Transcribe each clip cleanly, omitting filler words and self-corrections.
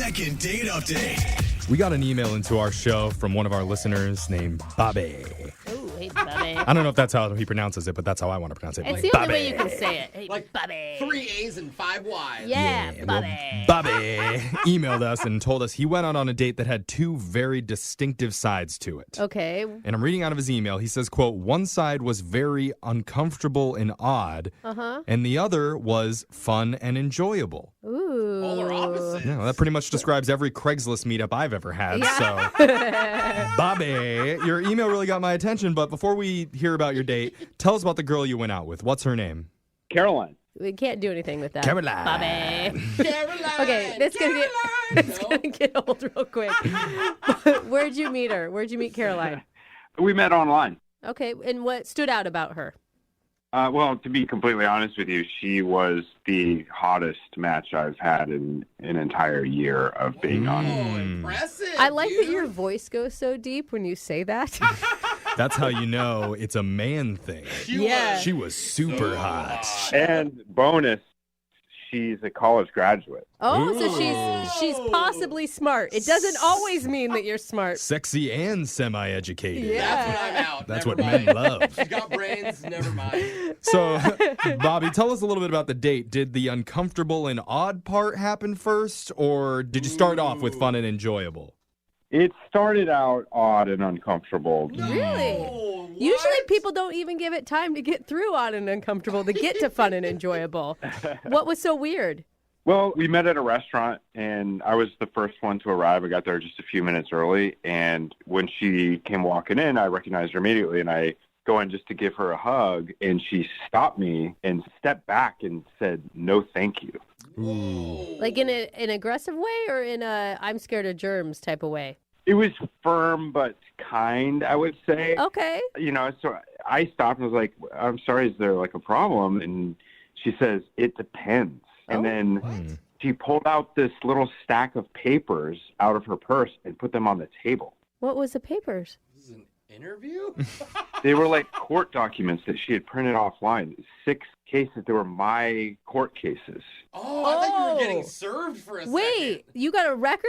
Second date update. We got an email into our show from one of our listeners named Bobby. Oh, hey, Bobby. I don't know if that's how he pronounces it, but that's how I want to pronounce it. It's Like, the Bobby. only way you can say it. Hey, Like Bobby. 3 A's and 5 Y's. Yeah, Well, Bobby. Bobby emailed us and told us he went out on a date that had two very distinctive sides to it. Okay. And I'm reading out of his email. He says, quote, one side was very uncomfortable and odd, and the other was fun and enjoyable. Ooh. Polar opposites. Yeah, well, that pretty much describes every Craigslist meetup I've ever had. Yeah. So, Bobby, your email really got my attention. But before we hear about your date, tell us about the girl you went out with. What's her name? Caroline. We can't do anything with that. Caroline. Bobby. Caroline. Okay, it's Caroline. gonna get old real quick. Where'd you meet her? Where'd you meet Caroline? We met online. Okay, and what stood out about her? Well, to be completely honest with you, she was the hottest match I've had in an entire year of being on. Oh, impressive. I like that dude. your voice goes so deep when you say that. That's how you know it's a man thing. Yeah. She was super hot. And bonus, she's a college graduate. Oh, Ooh. so she's possibly smart. It doesn't always mean that you're smart. Sexy and semi-educated. Yeah. That's what I'm out. That's Never what mind. men love. She's got brains. Never mind. So, Bobby, tell us a little bit about the date. Did the uncomfortable and odd part happen first, or did you start off with fun and enjoyable? It started out odd and uncomfortable. Really? Oh, Usually what? people don't even give it time to get through odd and uncomfortable to get to fun and enjoyable. What was so weird? Well, we met at a restaurant, and I was the first one to arrive. I got there just a few minutes early, and when she came walking in, I recognized her immediately, and I go in just to give her a hug, and she stopped me and stepped back and said, "No, thank you." Ooh. Like in an aggressive way or in a I'm scared of germs type of way? It was firm but kind, I would say. Okay. You know, so I stopped and was like, "I'm sorry, is there like a problem?" And she says, "It depends." And then she pulled out this little stack of papers out of her purse and put them on the table. What was the papers? This is an interview? They were like court documents that she had printed offline. 6 cases. They were my court cases. Oh, I thought you were getting Oh. served for a Wait, second. you got a record?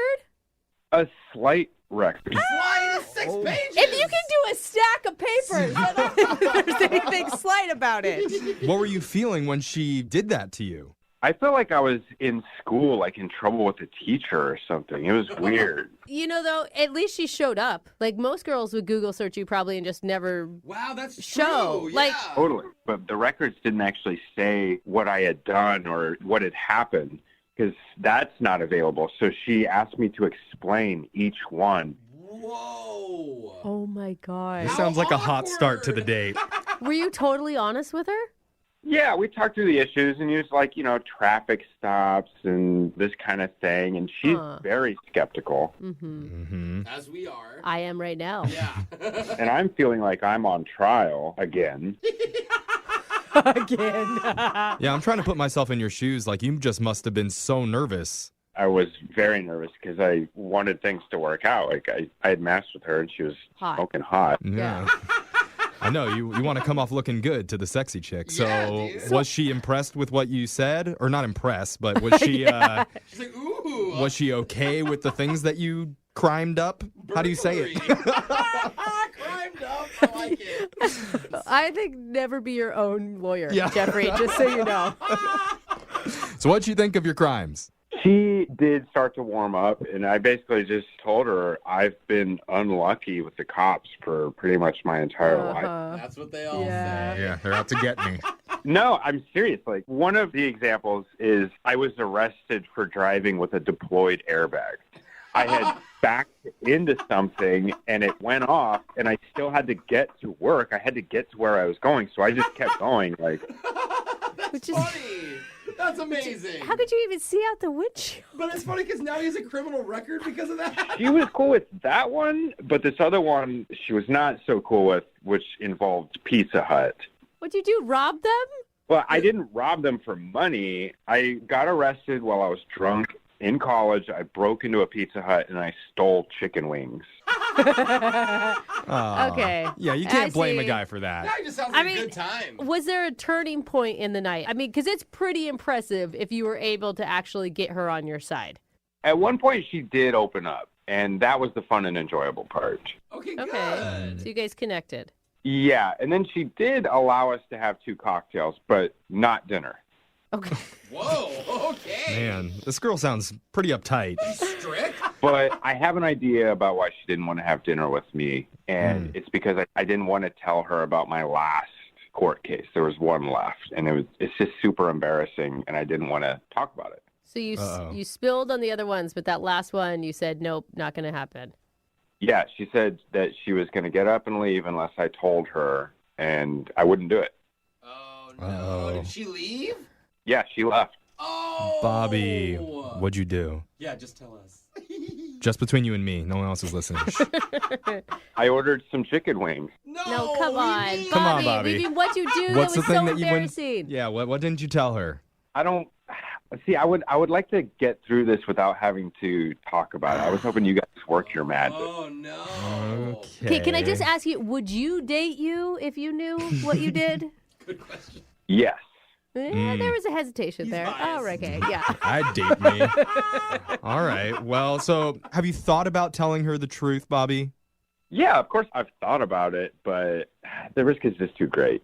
A slight record. Why is 6 pages? If you can do a stack of papers, I don't think there's anything slight about it. What were you feeling when she did that to you? I felt like I was in school, like in trouble with a teacher or something. It was weird. You know, though, at least she showed up. Like most girls would Google search you probably and just never. Wow, that's Show, true. like- Yeah. Totally. But the records didn't actually say what I had done or what had happened because that's not available. So she asked me to explain each one. Whoa. Oh my God. This How sounds like a hot start to the awkward. date. Were you totally honest with her? Yeah, we talked through the issues and used like, traffic stops and this kind of thing. And she's very skeptical. Mm-hmm. As we are. I am right now. Yeah. And I'm feeling like I'm on trial again. Again. Yeah, I'm trying to put myself in your shoes. Like, you just must have been so nervous. I was very nervous because I wanted things to work out. Like I had matched with her and she was Hot. smoking hot. Yeah. I know, you want to come off looking good to the sexy chick. So, Yeah, dude. was she impressed with what you said? Or not impressed, but was she She's like, ooh. was she okay with the things that you crimed up? How do you say it? Crimed up. I like it. I think never be your own lawyer, Yeah. Jeffrey, just so you know. So what'd you think of your crimes? She did start to warm up, and I basically just told her I've been unlucky with the cops for pretty much my entire life. That's what they all Yeah. say. Yeah, they're out to get me. No, I'm serious. Like, one of the examples is I was arrested for driving with a deployed airbag. I had backed into something, and it went off, and I still had to get to work. I had to get to where I was going, so I just kept going. Like, That's Which is- funny. That's amazing. How could you even see out the windshield? But it's funny because now he has a criminal record because of that. she was cool with that one, but this other one she was not so cool with, which involved Pizza Hut. What'd you do, rob them? Well, I didn't rob them for money. I got arrested while I was drunk in college. I broke into a Pizza Hut and I stole chicken wings. Aw. Okay. Yeah, you I can't blame a see. guy for that. That just sounds I like mean, a good time. Was there a turning point in the night? I mean, because it's pretty impressive if you were able to actually get her on your side. At one point, she did open up, and that was the fun and enjoyable part. Okay, Okay. good. So you guys connected. Yeah, and then she did allow us to have 2 cocktails, but not dinner. Okay. Whoa, okay. Man, this girl sounds pretty uptight. Strict? But I have an idea about why she didn't want to have dinner with me, and it's because I didn't want to tell her about my last court case. There was one left, and it's just super embarrassing, and I didn't want to talk about it. So you spilled on the other ones, but that last one you said, nope, not going to happen. Yeah, she said that she was going to get up and leave unless I told her, and I wouldn't do it. Oh, no. Uh-oh. Did she leave? Yeah, she left. Oh. Bobby, what'd you do? Yeah, just tell us. Just between you and me. No one else is listening. I ordered some chicken wings. No, Come what on. do you mean? Come on, Bobby. I mean, what'd you do? What's that the was thing so that you wouldn't? embarrassing. Yeah, what didn't you tell her? I don't see. I would like to get through this without having to talk about it. I was hoping you guys work your magic. Oh, no. Okay, can I just ask you, would you date you if you knew what you did? Good question. Yes. Yeah, there was a hesitation He's there. biased. Oh, okay, yeah. I'd date me. All right. Well, so have you thought about telling her the truth, Bobby? Yeah, of course I've thought about it, but the risk is just too great.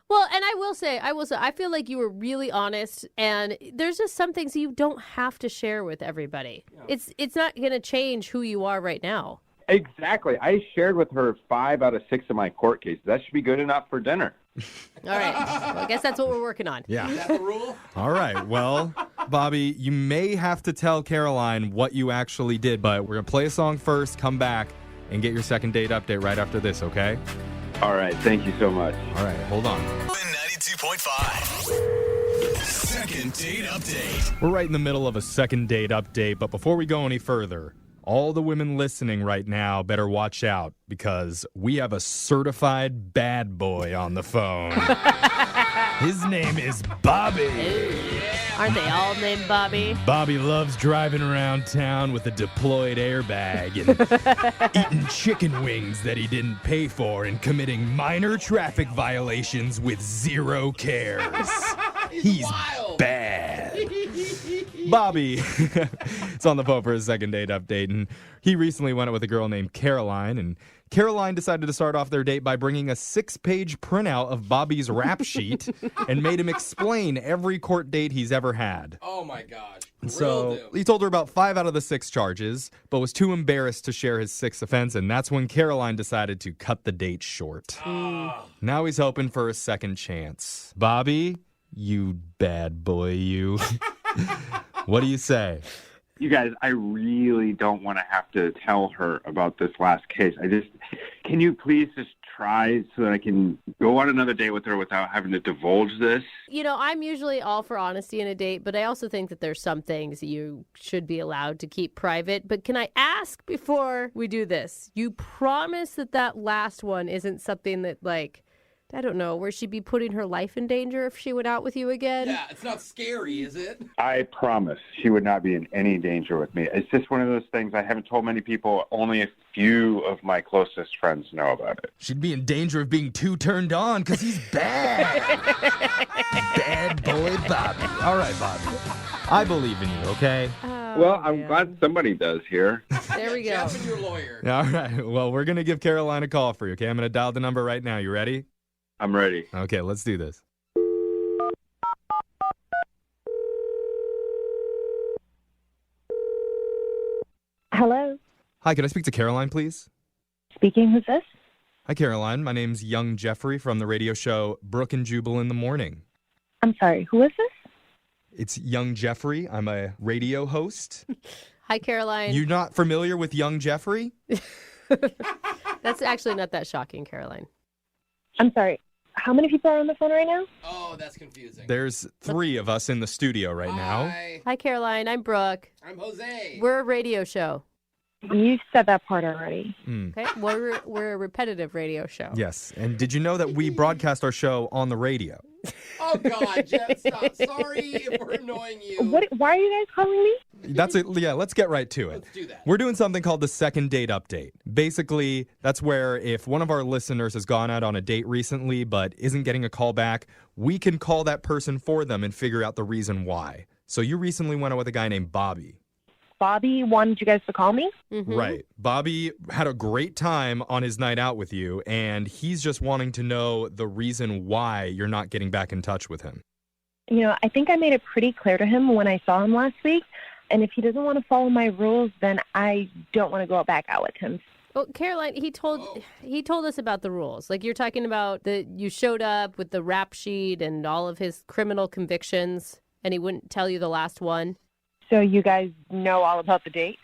Well, and I will say, I feel like you were really honest, and there's just some things you don't have to share with everybody. Yeah. It's not going to change who you are right now. Exactly. I shared with her 5 out of 6 of my court cases. That should be good enough for dinner. All right. Well, I guess that's what we're working on. Yeah. Is that the rule? All right. Well, Bobby, you may have to tell Caroline what you actually did, but we're going to play a song first, come back, and get your second date update right after this, okay? All right. Thank you so much. All right. Hold on. 92.5. Second date update. We're right in the middle of a second date update, but before we go any further, all the women listening right now better watch out because we have a certified bad boy on the phone. His name is Bobby. Aren't they all named Bobby? Bobby loves driving around town with a deployed airbag and eating chicken wings that he didn't pay for and committing minor traffic violations with zero cares. He's wild. bad. Bobby is on the phone for his second date update, and he recently went out with a girl named Caroline, and Caroline decided to start off their date by bringing a 6-page printout of Bobby's rap sheet and made him explain every court date he's ever had. Oh, my gosh. So Grilled him. he told her about 5 out of the 6 charges, but was too embarrassed to share his 6th offense, and that's when Caroline decided to cut the date short. Now he's hoping for a second chance. Bobby, you bad boy, you. What do you say? You guys, I really don't want to have to tell her about this last case. Can you please just try so that I can go on another date with her without having to divulge this? You know, I'm usually all for honesty in a date, but I also think that there's some things you should be allowed to keep private. But can I ask before we do this, you promise that last one isn't something that, like, I don't know, where she'd be putting her life in danger if she went out with you again? Yeah, it's not scary, is it? I promise she would not be in any danger with me. It's just one of those things I haven't told many people. Only a few of my closest friends know about it. She'd be in danger of being too turned on because he's bad. Bad boy Bobby. All right, Bobby. I believe in you, okay? Well, I'm glad somebody does here. There we go. Jeff and your lawyer. All right. Well, we're going to give Caroline a call for you, okay? I'm going to dial the number right now. You ready? I'm ready. Okay, let's do this. Hello, Hi, can I speak to Caroline, please? speaking. Who's this? Hi, Caroline. My name's Young Jeffrey from the radio show Brooke and Jubal in the Morning. I'm sorry. Who is this? It's Young Jeffrey. I'm a radio host. Hi, Caroline. You're not familiar with Young Jeffrey? That's actually not that shocking, Caroline. I'm sorry. How many people are on the phone right now? Oh, that's confusing. There's 3 of us in the studio right now. Hi, Hi, Caroline. I'm Brooke. I'm Jose. We're a radio show. You said that part already. Okay, we're a repetitive radio show. Yes. And did you know that we broadcast our show on the radio? Oh, God, Jeff, stop. Sorry if we're annoying you. Why are you guys calling me? That's it. Yeah, let's get right to it. Let's do that. We're doing something called the second date update. Basically, that's where if one of our listeners has gone out on a date recently but isn't getting a call back, we can call that person for them and figure out the reason why. So you recently went out with a guy named Bobby. Bobby wanted you guys to call me? Mhm. Right. Bobby had a great time on his night out with you, and he's just wanting to know the reason why you're not getting back in touch with him. You know, I think I made it pretty clear to him when I saw him last week. And if he doesn't want to follow my rules, then I don't want to go back out with him. Well, Caroline, he told us about the rules. Like, you're talking about that you showed up with the rap sheet and all of his criminal convictions, and he wouldn't tell you the last one. So you guys know all about the date?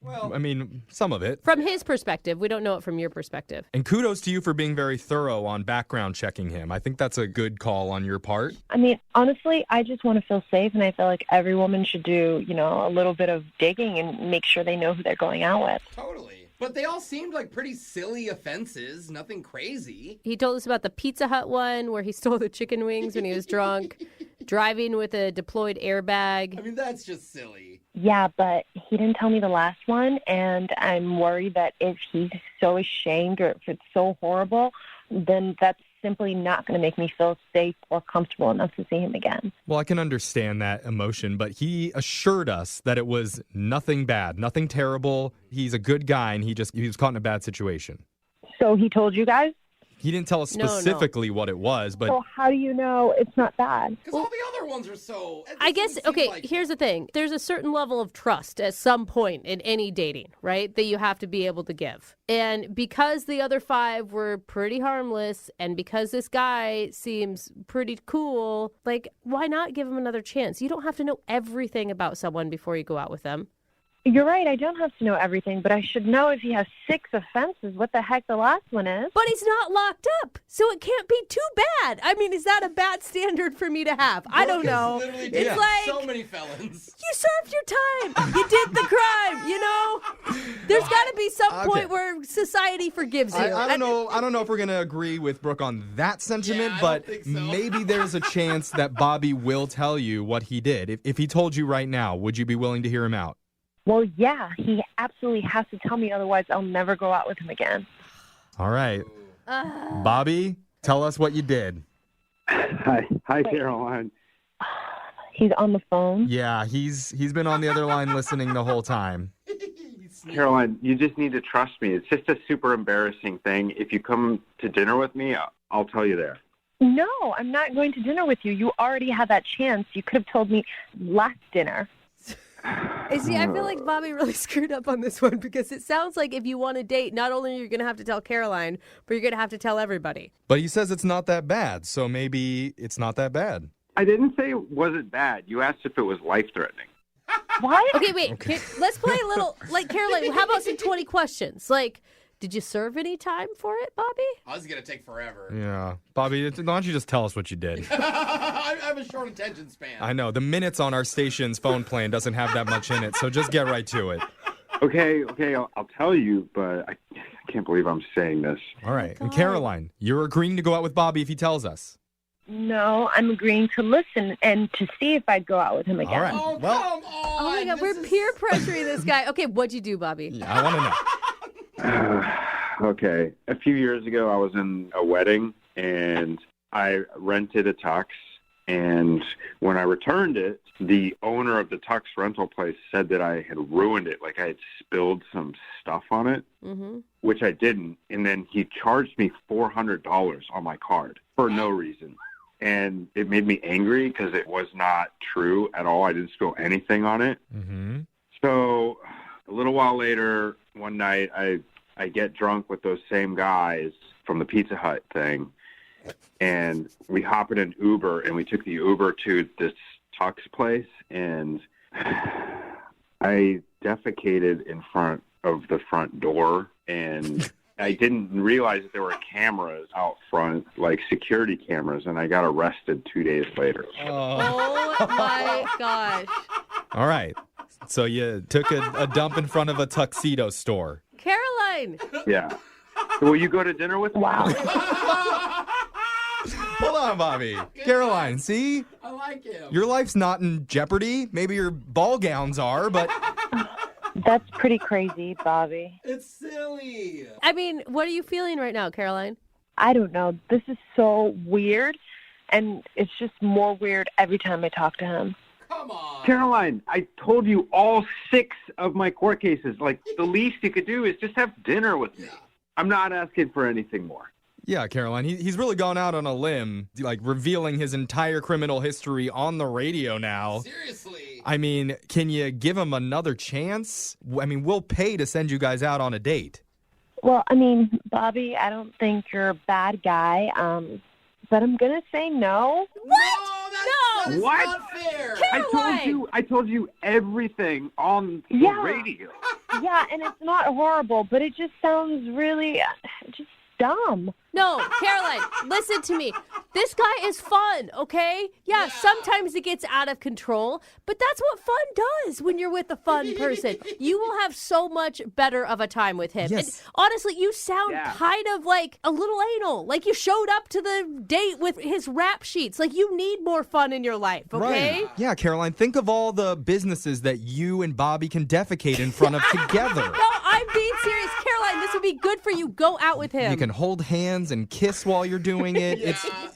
I mean, some of it. From his perspective, we don't know it from your perspective. And kudos to you for being very thorough on background checking him. I think that's a good call on your part. I mean, honestly, I just want to feel safe, and I feel like every woman should do, you know, a little bit of digging and make sure they know who they're going out with. Totally. But they all seemed like pretty silly offenses, nothing crazy. He told us about the Pizza Hut one where he stole the chicken wings when he was drunk, driving with a deployed airbag. I mean, that's just silly. Yeah, but he didn't tell me the last one, and I'm worried that if he's so ashamed or if it's so horrible, then that's simply not going to make me feel safe or comfortable enough to see him again. Well, I can understand that emotion, but he assured us that it was nothing bad, nothing terrible. He's a good guy, and he was caught in a bad situation. So he told you guys? He didn't tell us No. specifically what it was, but So how do you know it's not bad? Because all the other ones are so... I guess, okay, here's the thing. There's a certain level of trust at some point in any dating, right, that you have to be able to give. And because the other 5 were pretty harmless, and because this guy seems pretty cool, like, why not give him another chance? You don't have to know everything about someone before you go out with them. You're right, I don't have to know everything, but I should know if he has 6 offenses, what the heck the last one is. But he's not locked up, so it can't be too bad. I mean, is that a bad standard for me to have? I don't know. It's like, so many felons. you served your time. You did the crime, you know? There's got to be some Okay. point where society forgives you. I don't know. I don't know if we're gonna agree with Brooke on that sentiment, Yeah, I but don't think so. maybe there's a chance that Bobby will tell you what he did. If he told you right now, would you be willing to hear him out? Well, yeah, he absolutely has to tell me, otherwise I'll never go out with him again. All right, Bobby, tell us what you did. Hi, Caroline. He's on the phone. Yeah, he's been on the other line listening the whole time. Caroline, you just need to trust me. It's just a super embarrassing thing. If you come to dinner with me, I'll tell you there. No, I'm not going to dinner with you. You already had that chance. You could have told me last dinner. See, I feel like Bobby really screwed up on this one because it sounds like if you want to date, not only are you going to have to tell Caroline, but you're going to have to tell everybody. But he says it's not that bad, so maybe it's not that bad. I didn't say it wasn't bad. You asked if it was life-threatening. What? Okay, wait. Let's play a little, like, Caroline, how about some 20 questions? Like, did you serve any time for it, Bobby? Oh, this is going to take forever. Yeah, Bobby, why don't you just tell us what you did? I have a short attention span. I know the minutes on our station's phone plan doesn't have that much in it, so just get right to it. Okay, I'll tell you, but I can't believe I'm saying this. All right, and Caroline, you're agreeing to go out with Bobby if he tells us. No, I'm agreeing to listen and to see if I'd go out with him again. All right. Oh, Well- come on. Oh my God, we're This is- peer pressuring this guy. Okay, what'd you do, Bobby? Yeah, I want to know. Okay. A few years ago, I was in a wedding, and I rented a tux. And when I returned it, the owner of the tux rental place said that I had ruined it, like I had spilled some stuff on it, Mm-hmm. which I didn't. And then he charged me $400 on my card for no reason. And it made me angry because it was not true at all. I didn't spill anything on it. Mm-hmm. So a little while later, one night, I get drunk with those same guys from the Pizza Hut thing, and we hop in an Uber, and we took the Uber to this tux place, and I defecated in front of the front door, and I didn't realize that there were cameras out front, like security cameras, and I got arrested 2 days later. Oh my gosh. All right. So you took a dump in front of a tuxedo store. Caroline. Yeah. So will you go to dinner with me? Wow. Hold on, Bobby. Caroline, see? I like him. Your life's not in jeopardy. Maybe your ball gowns are, but That's pretty crazy, Bobby. It's silly. I mean, what are you feeling right now, Caroline? I don't know. This is so weird, and it's just more weird every time I talk to him. Come on. Caroline, I told you all 6 of my court cases. Like, the least you could do is just have dinner with me. I'm not asking for anything more. Yeah, Caroline, he's really gone out on a limb, like revealing his entire criminal history on the radio now. Seriously. I mean, can you give him another chance? I mean, we'll pay to send you guys out on a date. Well, I mean, Bobby, I don't think you're a bad guy, but I'm going to say no. That is What? not fair. Caroline! I told you everything on the radio. Yeah, and it's not horrible, but it just sounds really just dumb. No, Caroline, listen to me. This guy is fun, okay? Yeah, sometimes it gets out of control, but that's what fun does when you're with a fun person. You will have so much better of a time with him. Yes. And honestly, you sound kind of like a little anal. Like you showed up to the date with his rap sheets. Like you need more fun in your life, okay? Right. Yeah, Caroline, think of all the businesses that you and Bobby can defecate in front of together. No, I'm being serious. Caroline, this would be good for you. Go out with him. You can hold hands and kiss while you're doing it.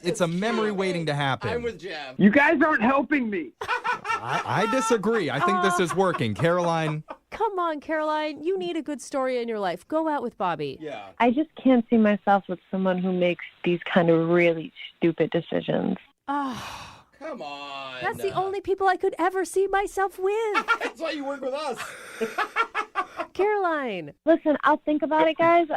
It's a memory waiting to happen. I'm with Jeff. You guys aren't helping me. I disagree. I think this is working. Caroline. Come on, Caroline. You need a good story in your life. Go out with Bobby. Yeah. I just can't see myself with someone who makes these kind of really stupid decisions. Oh, Come on. that's the only people I could ever see myself with. That's why you work with us. Caroline. Listen, I'll think about it, guys.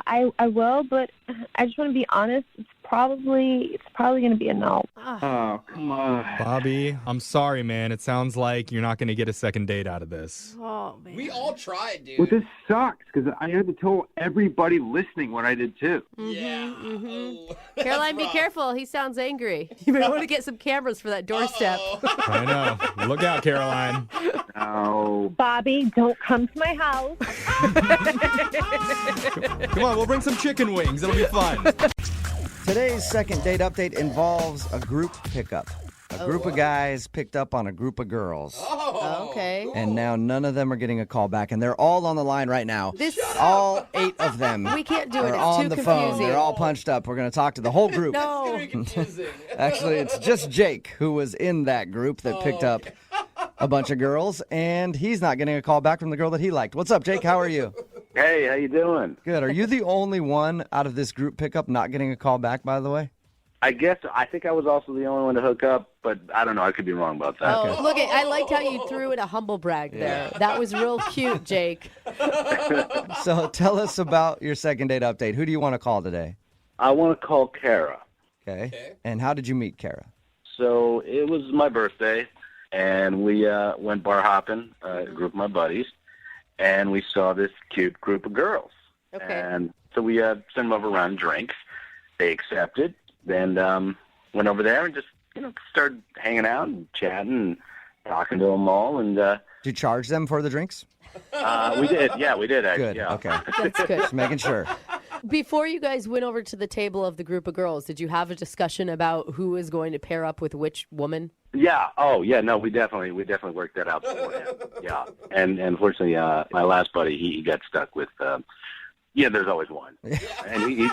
I will, but I just want to be honest. It's probably going to be a no. Oh, come on. Bobby, I'm sorry, man. It sounds like you're not going to get a second date out of this. Oh, man. We all tried, dude. Well, this sucks because I had to tell everybody listening what I did too. Yeah. Oh, Caroline, be rough. careful. He sounds angry. You may want to get some cameras for that doorstep. I know. Look out, Caroline. No. Bobby, don't come to my house. Come on, we'll bring some chicken wings. It'll be fun. Today's second date update involves a group pickup. A group of guys picked up on a group of girls. Oh, Okay. cool. And now none of them are getting a call back, and they're all on the line right now. This All 8 of them we can't do it. are It's on too the confusing. phone. They're all punched up. We're going to talk to the whole group. No. It's gonna be confusing. Actually, it's just Jake who was in that group that picked up a bunch of girls, and he's not getting a call back from the girl that he liked. What's up, Jake? How are you? Hey, how you doing? Good. Are you the only one out of this group pickup not getting a call back, by the way? I think I was also the only one to hook up, but I don't know. I could be wrong about that. Oh, look, I liked how you threw in a humble brag there. That was real cute, Jake. So tell us about your second date update. Who do you want to call today? I want to call Kara. Okay. And how did you meet Kara? So it was my birthday, and we went bar hopping, a group of my buddies, and we saw this cute group of girls. Okay. And so we sent them over around drinks. They accepted. Then went over there and just, started hanging out and chatting and talking to them all. And Did you charge them for the drinks? we did. Yeah, we did, actually. Good. Yeah. Okay. That's good. Just making sure. Before you guys went over to the table of the group of girls, did you have a discussion about who is going to pair up with which woman? Yeah. Oh, yeah. No, we definitely worked that out beforehand. Yeah. And unfortunately, my last buddy, he got stuck with. There's always one, and he's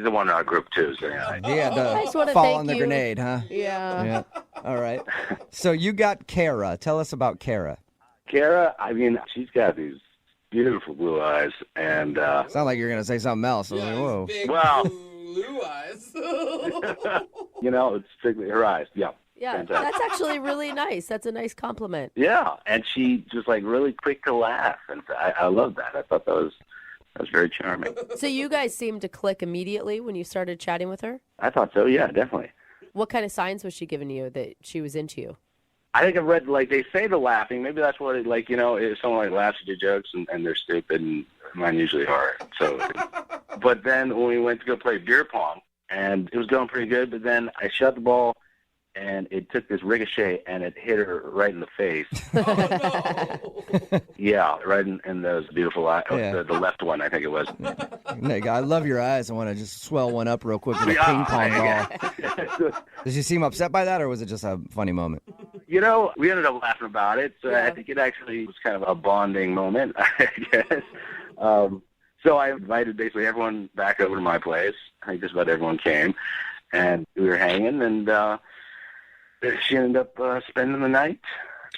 the one in our group too. So yeah. He had I just wanna to fall thank on the you. grenade, huh? Yeah. Yeah. All right. So you got Kara. Tell us about Kara. Kara, I mean, she's got these beautiful blue eyes, and Sound like you're going to say something else. I was like, whoa. Big Wow. blue eyes. it's strictly her eyes. Yeah. Yeah, Fantastic. that's actually really nice. That's a nice compliment. Yeah, and she just really quick to laugh, and I love that. I thought that was very charming. So you guys seemed to click immediately when you started chatting with her? I thought so. Yeah, definitely. What kind of signs was she giving you that she was into you? I think I've read, they say the laughing. Maybe that's what if someone laughs at your jokes and they're stupid, and mine usually are. So, but then when we went to go play beer pong, and it was going pretty good, but then I shot the ball, and it took this ricochet, and it hit her right in the face. Yeah, right in those beautiful eyes. Yeah. The left one, I think it was. Nick, I love your eyes. I want to just swell one up real quick with a Yeah. ping pong ball. Did she seem upset by that, or was it just a funny moment? We ended up laughing about it. So I think it actually was kind of a bonding moment, I guess. So I invited basically everyone back over to my place. I think just about everyone came, and we were hanging, and she ended up spending the night.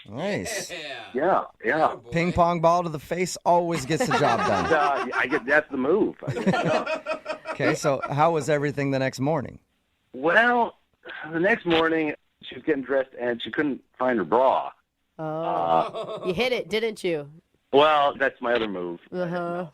Nice. Yeah. boy. Ping pong ball to the face always gets the job done. I guess that's the move. I guess, yeah. Okay, so how was everything the next morning? Well, the next morning she was getting dressed and she couldn't find her bra. Oh. You hit it, didn't you? Well, that's my other move. Uh-huh.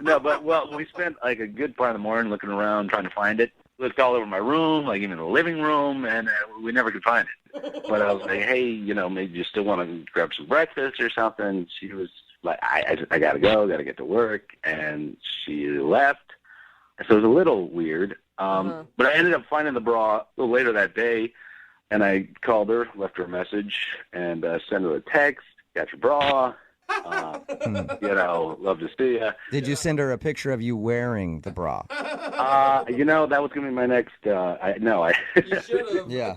No, but we spent like a good part of the morning looking around trying to find it. Looked all over my room, like even the living room, and we never could find it. But I was like, hey, maybe you still want to grab some breakfast or something. She was like, I gotta go, gotta get to work, and she left. So it was a little weird. But I ended up finding the bra a little later that day, and I called her, left her a message, and sent her a text. Got your bra. Love to see you. Did you send her a picture of you wearing the bra? That was going to be my next. I You should have. Yeah.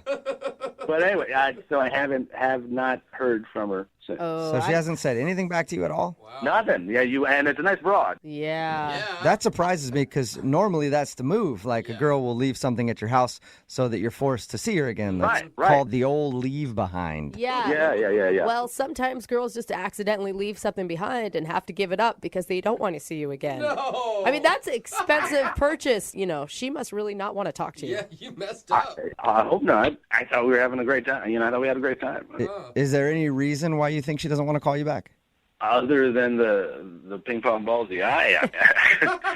But anyway, so I have not heard from her since. So she hasn't said anything back to you at all? Wow. Nothing. Yeah, and it's a nice bra. Yeah. That surprises me because normally that's the move. Like a girl will leave something at your house so that you're forced to see her again. That's Right. called the old leave behind. Yeah. Yeah. Well, sometimes girls just accidentally leave something behind and have to give it up because they don't want to see you again. No. I mean, that's an expensive purchase. She must really not want to talk to you. Yeah, you messed up. I hope not. I thought we were having a great time. I thought we had a great time. Is there any reason why you think she doesn't want to call you back? Other than the ping pong balls in the eye,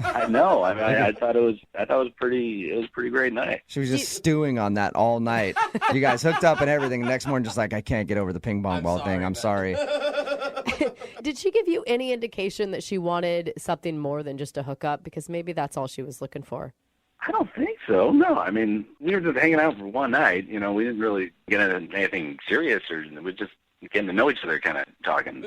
I know. I mean, I thought it was a pretty great night. She was just stewing on that all night. You guys hooked up and everything. The next morning, just like, I can't get over the ping pong ball thing. I'm sorry. Did she give you any indication that she wanted something more than just a hookup? Because maybe that's all she was looking for. I don't think so. No, I mean, we were just hanging out for one night. We didn't really get into anything serious, or we just getting to know each other, kind of talking.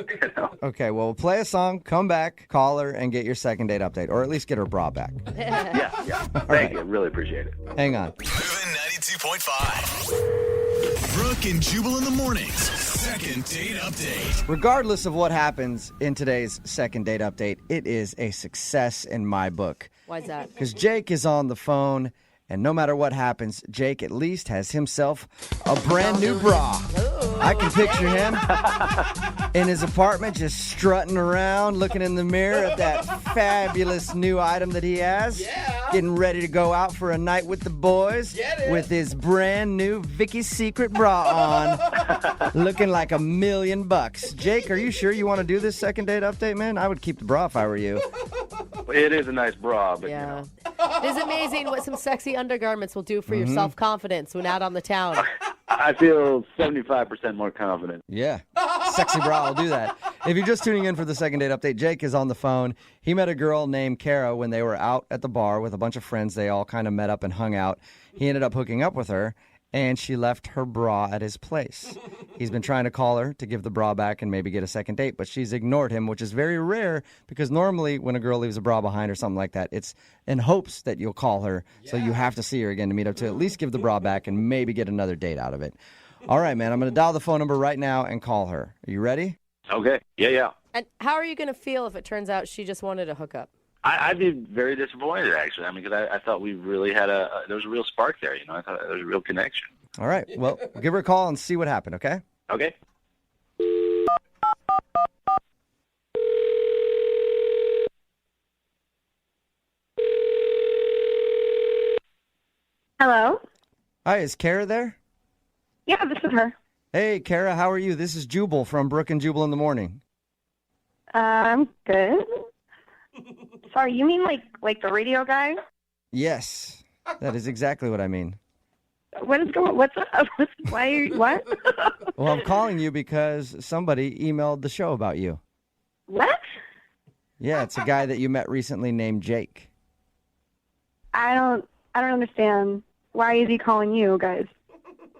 Okay, well, we'll play a song, come back, call her, and get your second date update, or at least get her bra back. Yeah. Thank you. Really appreciate it. Hang on. Moving 92.5. Brooke and Jubal in the mornings. Second date update. Regardless of what happens in today's second date update, it is a success in my book. Why's that? Because Jake is on the phone, and no matter what happens, Jake at least has himself a brand new bra. I can picture him in his apartment just strutting around, looking in the mirror at that fabulous new item that he has. Yeah. Getting ready to go out for a night with the boys with his brand new Vicky's Secret bra on, looking like $1 million. Jake, are you sure you want to do this second date update, man? I would keep the bra if I were you. It is a nice bra, but Yeah. It is amazing what some sexy undergarments will do for your self-confidence when out on the town. I feel 75% more confident. Yeah. Sexy bra will do that. If you're just tuning in for the second date update, Jake is on the phone. He met a girl named Kara when they were out at the bar with a bunch of friends. They all kind of met up and hung out. He ended up hooking up with her, and she left her bra at his place. He's been trying to call her to give the bra back and maybe get a second date, but she's ignored him, which is very rare because normally when a girl leaves a bra behind or something like that, it's in hopes that you'll call her, so you have to see her again to meet up to at least give the bra back and maybe get another date out of it. All right, man, I'm going to dial the phone number right now and call her. Are you ready? Okay. Yeah. And how are you going to feel if it turns out she just wanted a hookup? I'd be very disappointed, actually. I mean, because I thought we really had there was a real spark there, I thought there was a real connection. All right, well, give her a call and see what happened, okay? Okay. Hello? Hi, is Kara there? Yeah, this is her. Hey, Kara, how are you? This is Jubal from Brooke and Jubal in the morning. I'm good. Sorry, you mean like the radio guy? Yes, that is exactly what I mean. What's up? What? Well, I'm calling you because somebody emailed the show about you. What? Yeah, it's a guy that you met recently named Jake. I don't understand. Why is he calling you guys?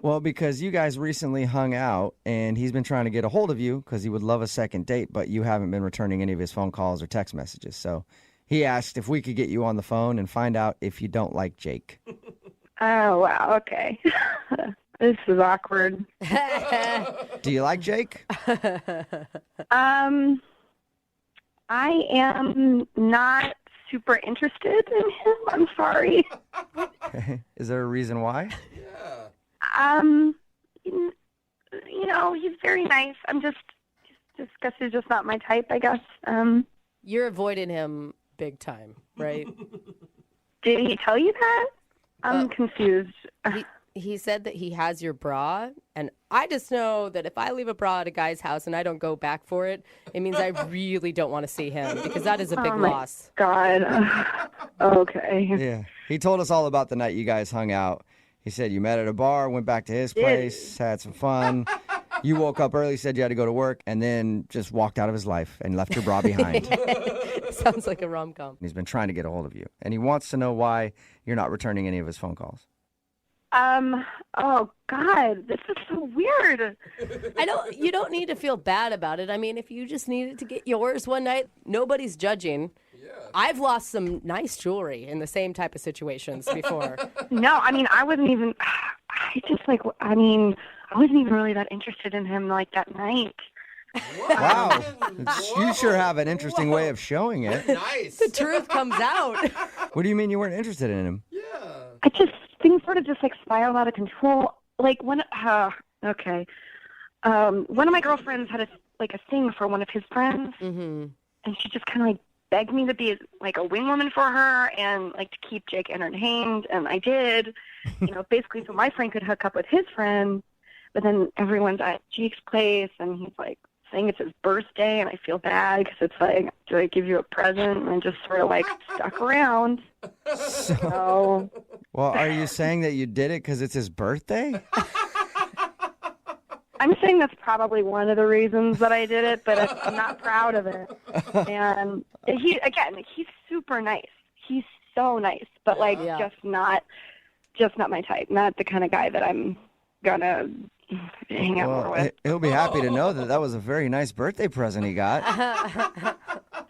Well, because you guys recently hung out, and he's been trying to get a hold of you because he would love a second date, but you haven't been returning any of his phone calls or text messages. So he asked if we could get you on the phone and find out if you don't like Jake. Oh, wow. Okay. This is awkward. Do you like Jake? I am not super interested in him. I'm sorry. Is there a reason why? you know, he's very nice. I'm just guess he's just not my type, I guess. You're avoiding him big time, right? Did he tell you that? I'm confused. He said that he has your bra, and I just know that if I leave a bra at a guy's house and I don't go back for it, it means I really don't want to see him because that is a big loss. God. Okay. Yeah. He told us all about the night you guys hung out. He said you met at a bar, went back to his place, had some fun. You woke up early, said you had to go to work, and then just walked out of his life and left your bra behind. Sounds like a rom-com. He's been trying to get a hold of you, and he wants to know why you're not returning any of his phone calls. Oh, God, this is so weird. You don't need to feel bad about it. I mean, if you just needed to get yours one night, nobody's judging. Yeah. I've lost some nice jewelry in the same type of situations before. No, I mean, I wasn't even really that interested in him like that night. Wow. You sure have an interesting way of showing it. Nice. The truth comes out. What do you mean you weren't interested in him? Yeah. Things sort of just like spiraled out of control. Like one of my girlfriends had a thing for one of his friends, and she just kind of like begged me to be like a wing woman for her and like to keep Jake entertained, and I did. Basically, so my friend could hook up with his friend. But then everyone's at Jake's place, and he's like saying it's his birthday, and I feel bad because it's like, do I give you a present? And I just sort of like stuck around. So. Well, are you saying that you did it because it's his birthday? I'm saying that's probably one of the reasons that I did it, but I'm not proud of it. And he's super nice. He's so nice, but just not my type. Not the kind of guy that I'm gonna hang out more with. He'll be happy to know that was a very nice birthday present he got.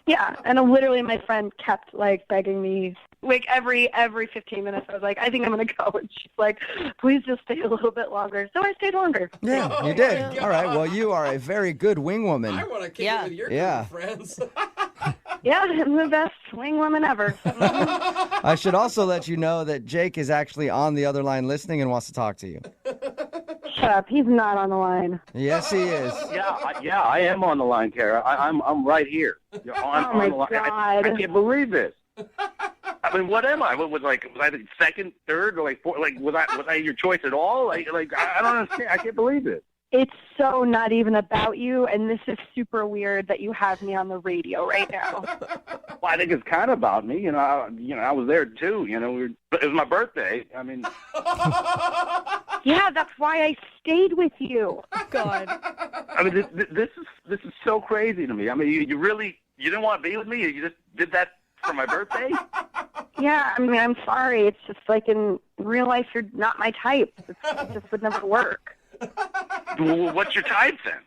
Yeah, and literally my friend kept like begging me, like every 15 minutes. I was like, I think I'm gonna go, and she's like, please just stay a little bit longer. So I stayed longer. Yeah, you did. All right. Well, you are a very good wing woman. I want to kick it with your group of friends. Yeah, I'm the best wing woman ever. I should also let you know that Jake is actually on the other line listening and wants to talk to you. Shut up. He's not on the line. Yes, he is. Yeah, I am on the line, Kara. I'm right here. I'm on the line. I can't believe this. I mean, what am I? Was I the second, third, or fourth? Was I your choice at all? I don't understand. I can't believe it. It's so not even about you, and this is super weird that you have me on the radio right now. Well, I think it's kind of about me. I was there too. It was my birthday. I mean, yeah, that's why I stayed with you. God. I mean, this is so crazy to me. I mean, you didn't want to be with me. You just did that for my birthday. Yeah, I mean, I'm sorry. It's just like in real life, you're not my type. It just would never work. What's your type then?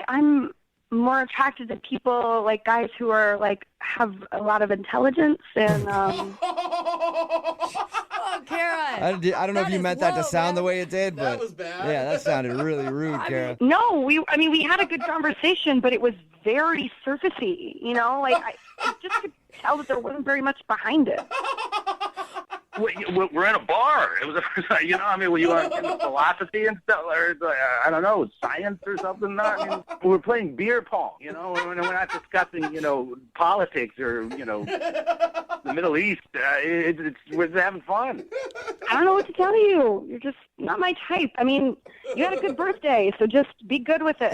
I'm more attracted to people like guys who are have a lot of intelligence and Oh, Kara. I don't know if you meant that to sound the way it did, but That was bad. yeah, that sounded really rude, Kara. no, we had a good conversation, but it was very surfacey, I just could tell that there wasn't very much behind it. We're in a bar. It was, were you into philosophy and stuff, or I don't know, science or something? We're playing beer pong. We're not discussing, politics or, the Middle East. We're just having fun. I don't know what to tell you. You're just not my type. I mean, you had a good birthday, so just be good with it.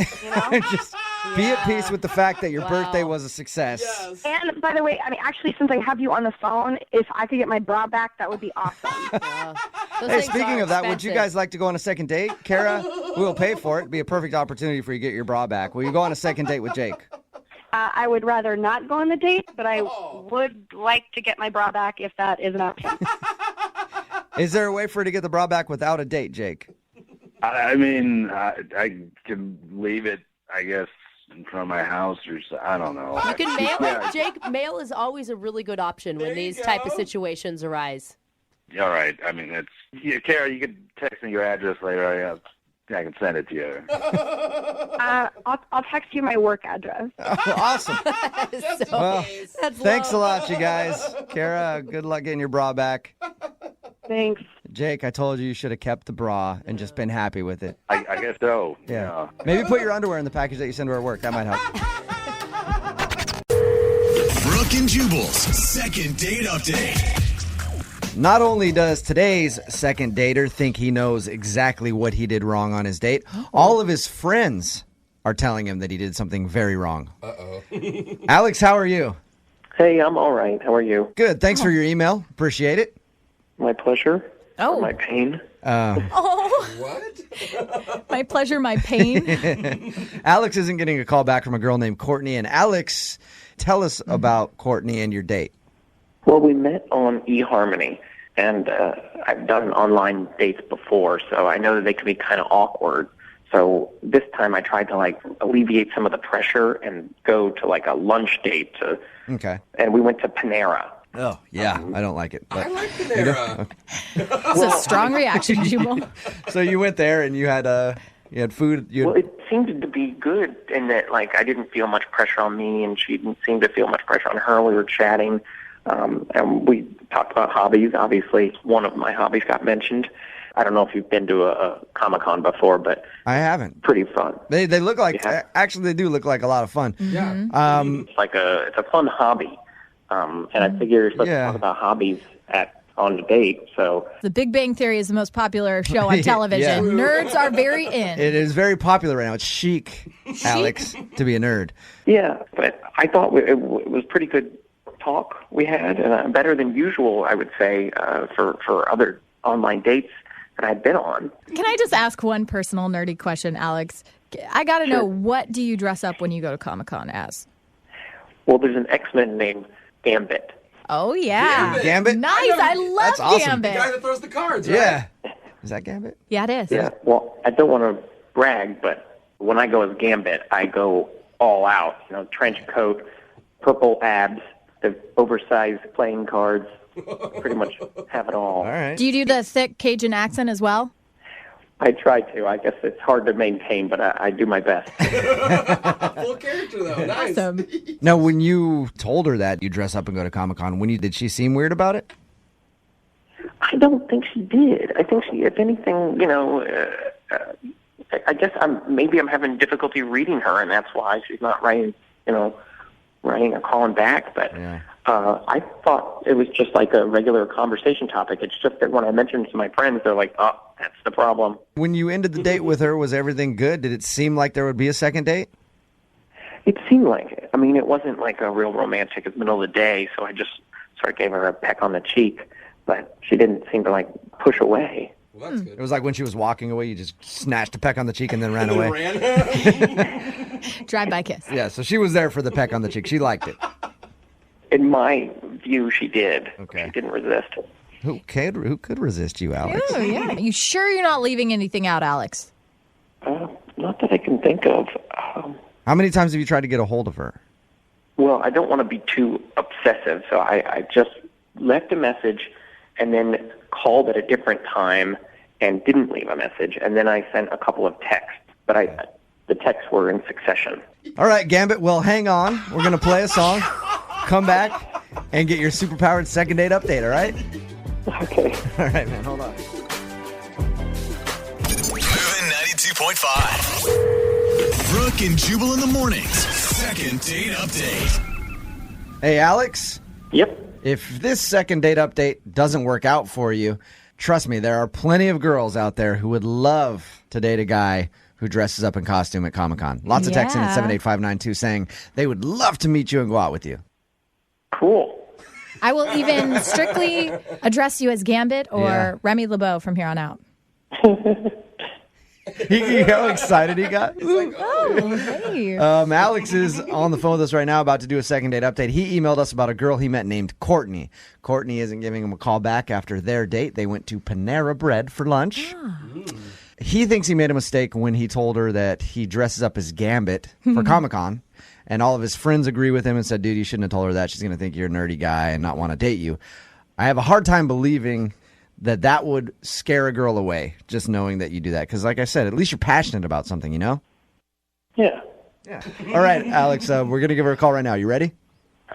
Just be at peace with the fact that your birthday was a success. Yes. And by the way, actually, since I have you on the phone, if I could get my bra back, that would be awesome. Yeah. Those Hey, things speaking are of that, would you expensive. guys like to go on a second date? Kara, we'll pay for it. It'd be a perfect opportunity for you to get your bra back. Will you go on a second date with Jake? I would rather not go on the date, but I would like to get my bra back if that is an option. Is there a way for her to get the bra back without a date, Jake? I mean, I can leave it, I guess, in front of my house or so. I don't know. You can mail it, Jake. Mail is always a really good option when these type of situations arise. All right. I mean, Kara, you could text me your address later. I can send it to you. I'll text you my work address. Oh, awesome. So, Well, that's thanks a low. lot, you guys. Kara, good luck getting your bra back. Thanks. Jake, I told you should have kept the bra and just been happy with it. I guess so. Yeah. Maybe put your underwear in the package that you send to her work. That might help. Brooke and Jubal's second date update. Not only does today's second dater think he knows exactly what he did wrong on his date, all of his friends are telling him that he did something very wrong. Uh-oh. Alex, how are you? Hey, I'm all right. How are you? Good. Thanks for your email. Appreciate it. My pleasure. Oh. Or my pain. Oh. What? My pleasure, my pain. Alex isn't getting a call back from a girl named Courtney. And Alex, tell us about Courtney and your date. Well, we met on eHarmony, and I've done online dates before, so I know that they can be kind of awkward. So this time I tried to, alleviate some of the pressure and go to, a lunch date. Okay. And we went to Panera. Oh, yeah. I don't like it. But I like Panera. That's a strong reaction, Jubal. So you went there and you had food. Well, it seemed to be good in that, I didn't feel much pressure on me, and she didn't seem to feel much pressure on her. We were chatting, and we talked about hobbies. Obviously, one of my hobbies got mentioned. I don't know if you've been to a Comic-Con before, but I haven't. Pretty fun. They look like, actually, they do look like a lot of fun. Yeah. It's a fun hobby. And I figure you're supposed to talk about hobbies on the date, so... The Big Bang Theory is the most popular show on television. Yeah. Nerds are very in. It is very popular right now. It's chic, Alex, to be a nerd. Yeah, but I thought it was pretty good talk we had, and better than usual, I would say, for other online dates that I'd been on. Can I just ask one personal nerdy question, Alex? I got to know, what do you dress up when you go to Comic-Con as? Well, there's an X-Men named Gambit. Oh, yeah. Gambit? Nice. I love That's awesome. Gambit. The guy that throws the cards, right? Yeah. Is that Gambit? Yeah, it is. Yeah, well, I don't want to brag, but when I go as Gambit, I go all out. Trench coat, purple abs, the oversized playing cards, pretty much have it all. All right. Do you do the thick Cajun accent as well? I try to. I guess it's hard to maintain, but I do my best. Full character, though. Nice. Awesome. Now, when you told her that you dress up and go to Comic-Con, did she seem weird about it? I don't think she did. I think she, if anything, I guess maybe I'm having difficulty reading her, and that's why she's not writing or calling back. But I thought it was just like a regular conversation topic. It's just that when I mentioned it to my friends, they're like, "Oh, that's the problem." When you ended the date with her, was everything good? Did it seem like there would be a second date? It seemed like it. I mean, it wasn't like a real romantic in the middle of the day, so I just sort of gave her a peck on the cheek, but she didn't seem to push away. Well, that's good. It was like when she was walking away, you just snatched a peck on the cheek and then ran away. Drive-by kiss. Yeah, so she was there for the peck on the cheek. She liked it. In my view, she did. Okay. She didn't resist. Who could resist you, Alex? Oh, yeah. You sure you're not leaving anything out, Alex? Not that I can think of. How many times have you tried to get a hold of her? Well, I don't want to be too obsessive, so I just left a message and then called at a different time and didn't leave a message, and then I sent a couple of texts, but the texts were in succession. All right, Gambit, well, hang on. We're going to play a song, come back, and get your superpowered second date update, all right? Okay. All right, man, hold on. Moving 92.5. Brooke and Jubal in the mornings. Second date update. Hey, Alex? Yep. If this second date update doesn't work out for you, trust me, there are plenty of girls out there who would love to date a guy who dresses up in costume at Comic-Con. Lots of texting at 78592 saying they would love to meet you and go out with you. Cool. I will even strictly address you as Gambit or Remy LeBeau from here on out. How excited he got. Hey. Alex is on the phone with us right now about to do a second date update. He emailed us about a girl he met named Courtney. Courtney isn't giving him a call back after their date. They went to Panera Bread for lunch. He thinks he made a mistake when he told her that he dresses up as Gambit for Comic-Con. And all of his friends agree with him and said, dude, you shouldn't have told her that. She's going to think you're a nerdy guy and not want to date you. I have a hard time believing that would scare a girl away, just knowing that you do that. Because like I said, at least you're passionate about something, you know? Yeah. Yeah. All right, Alex, we're going to give her a call right now. You ready?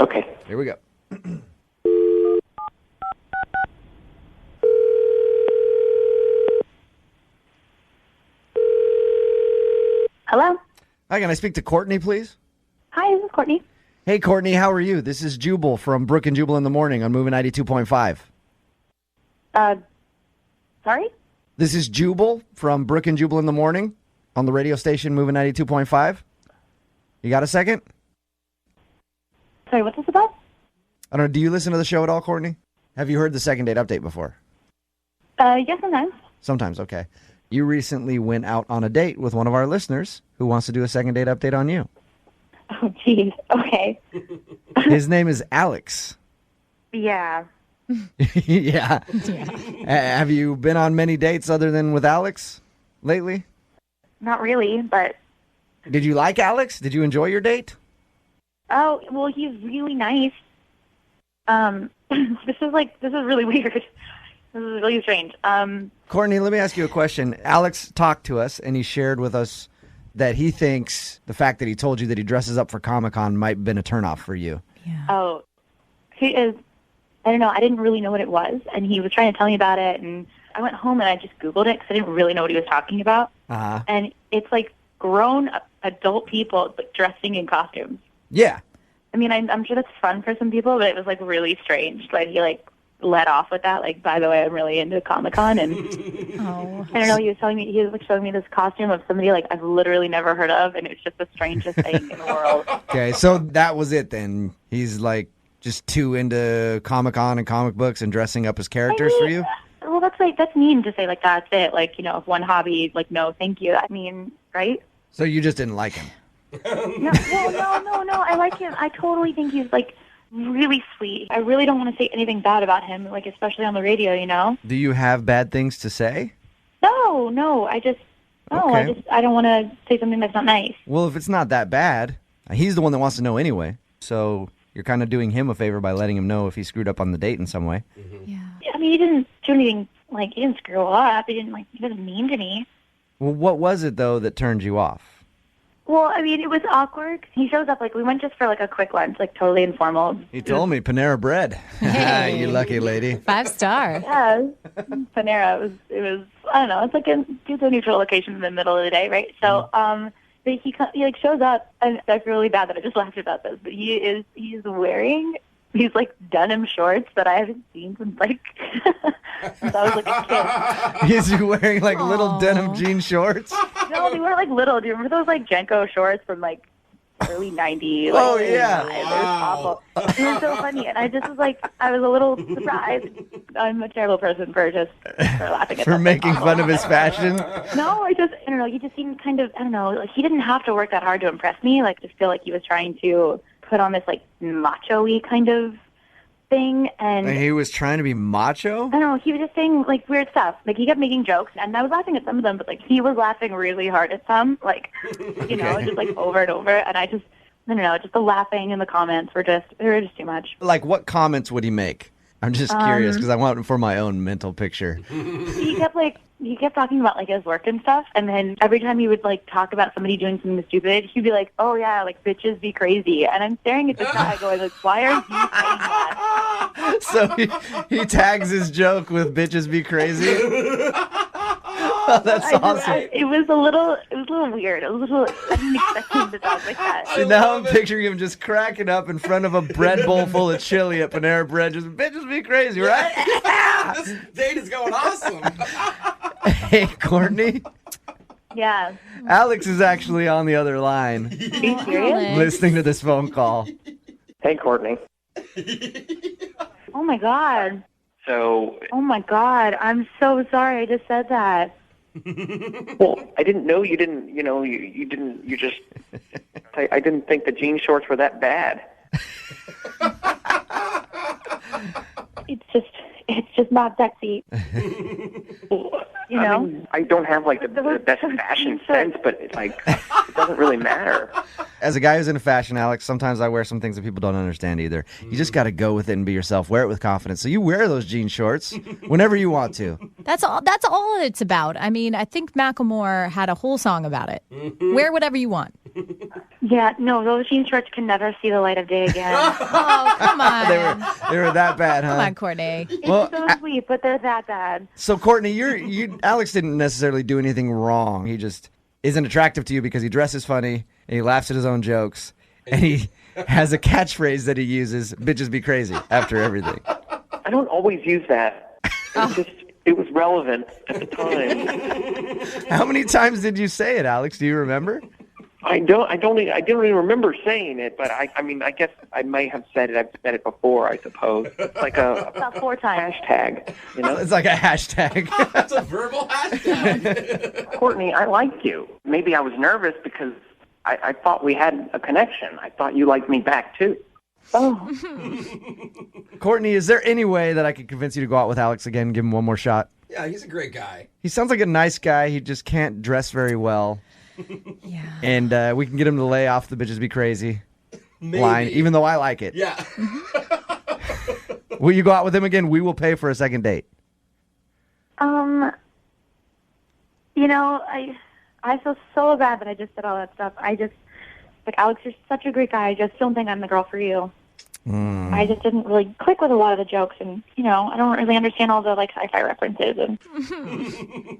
Okay. Here we go. Hello? Hi, can I speak to Courtney, please? Hi, this is Courtney. Hey, Courtney, how are you? This is Jubal from Brooke and Jubal in the Morning on Moving 92.5. Sorry? This is Jubal from Brooke and Jubal in the Morning on the radio station Moving 92.5. You got a second? Sorry, what's this about? I don't know. Do you listen to the show at all, Courtney? Have you heard the second date update before? Yes, sometimes. Sometimes, okay. You recently went out on a date with one of our listeners who wants to do a second date update on you. Oh, geez. Okay. His name is Alex. Yeah. Yeah. Have you been on many dates other than with Alex lately? Not really, but... Did you like Alex? Did you enjoy your date? Oh, well, he's really nice. This is really weird. This is really strange. Courtney, let me ask you a question. Alex talked to us, and he shared with us that he thinks the fact that he told you that he dresses up for Comic-Con might have been a turnoff for you. Yeah. Oh, he is... I don't know. I didn't really know what it was, and he was trying to tell me about it, and I went home and I just Googled it because I didn't really know what he was talking about. Uh-huh. And it's like grown adult people like, dressing in costumes. Yeah. I mean, I'm sure that's fun for some people, but it was like really strange. Like he like let off with that. Like, by the way, I'm really into Comic-Con, and Oh. I don't know. He was like showing me this costume of somebody like I've literally never heard of, and it's just the strangest thing in the world. Okay, so that was it then. He's like just too into Comic-Con and comic books and dressing up as characters for you? Well, that's mean to say like that's it. Like, you know, if one hobby, like no, thank you. I mean, right? So you just didn't like him? No. I like him. I totally think he's like really sweet. I really don't want to say anything bad about him, like especially on the radio, you know? Do you have bad things to say? No. Okay. I don't want to say something that's not nice. Well, if it's not that bad, he's the one that wants to know anyway. So you're kind of doing him a favor by letting him know if he screwed up on the date in some way. Yeah. I mean, he didn't do anything. Like he didn't screw up. He wasn't mean to me. Well, what was it, though, that turned you off? Well, I mean, it was awkward. He shows up, like, we went just for, like, a quick lunch, like, totally informal. He told me Panera Bread. Hey. You lucky lady. 5-star. Yeah, Panera. It was, I don't know, it's like a neutral location in the middle of the day, right? So, but he like, shows up, and I feel really bad that I just laughed about this, but he's wearing these, like, denim shorts that I haven't seen since, like, since I was, like, a kid. He's wearing, like, little denim jean shorts? No, they weren't like little. Do you remember those like Jenko shorts from like early '90s? Like, Oh, yeah. They were awful. It was so funny, and I just was like, I was a little surprised. I'm a terrible person for laughing at For something making awful. fun of his fashion? No, I don't know. He just seemed kind of, I don't know. Like he didn't have to work that hard to impress me. Like I just feel like he was trying to put on this like macho-y kind of thing, and He was trying to be macho? I don't know, he was just saying, like, weird stuff. Like, he kept making jokes, and I was laughing at some of them, but, like, he was laughing really hard at some, like, you know, just, like, over and over, and I don't know, just the laughing and the comments were just too much. Like, what comments would he make? I'm just curious, because I want it for my own mental picture. He kept talking about, like, his work and stuff, and then every time he would, like, talk about somebody doing something stupid, he'd be like, oh, yeah, like, bitches be crazy. And I'm staring at this guy going, like, why are you saying that? So he tags his joke with bitches be crazy? Oh, that's awesome. It was a little weird. I didn't expect him to talk like that. See, now I'm picturing him just cracking up in front of a bread bowl full of chili at Panera Bread. Just, bitches be crazy, right? This date is going awesome. Hey, Courtney. Yeah. Alex is actually on the other line, Are you serious? listening to this phone call. Hey, Courtney. Oh, my God. So, Oh, my God. I'm so sorry I just said that. well, I didn't know you didn't, you didn't, you just, I didn't think the jean shorts were that bad. It's just not sexy. You know? I mean, I don't have, like, the best fashion sense, but, like, it doesn't really matter. As a guy who's into fashion, Alex, sometimes I wear some things that people don't understand either. You just got to go with it and be yourself. Wear it with confidence. So you wear those jean shorts whenever you want to. That's all it's about. I mean, I think Macklemore had a whole song about it. Wear whatever you want. Yeah, no, those jean shorts can never see the light of day again. Oh, come on. They were that bad, huh? Come on, Courtney. It's Well, so sweet, but they're that bad. So Courtney, Alex didn't necessarily do anything wrong. He just isn't attractive to you because he dresses funny and he laughs at his own jokes and he has a catchphrase that he uses, bitches be crazy, after everything. I don't always use that. It was relevant at the time. How many times did you say it, Alex? Do you remember? I don't even remember saying it, but I mean, I guess I may have said it. I've said it before, I suppose. It's like About 4 times. hashtag, you know? It's like a hashtag. That's a verbal hashtag. Courtney, I like you. Maybe I was nervous because I thought we had a connection. I thought you liked me back, too. Oh. Courtney, is there any way that I could convince you to go out with Alex again and give him one more shot? Yeah, he's a great guy. He sounds like a nice guy. He just can't dress very well. Yeah. And we can get him to lay off the bitches be crazy Maybe. line, even though I like it. Yeah. Will you go out with him again? We will pay for a second date. You know, I feel so bad that I just said all that stuff. Alex, you're such a great guy. I just don't think I'm the girl for you. I just didn't really click with a lot of the jokes, and, I don't really understand all the, sci-fi references, and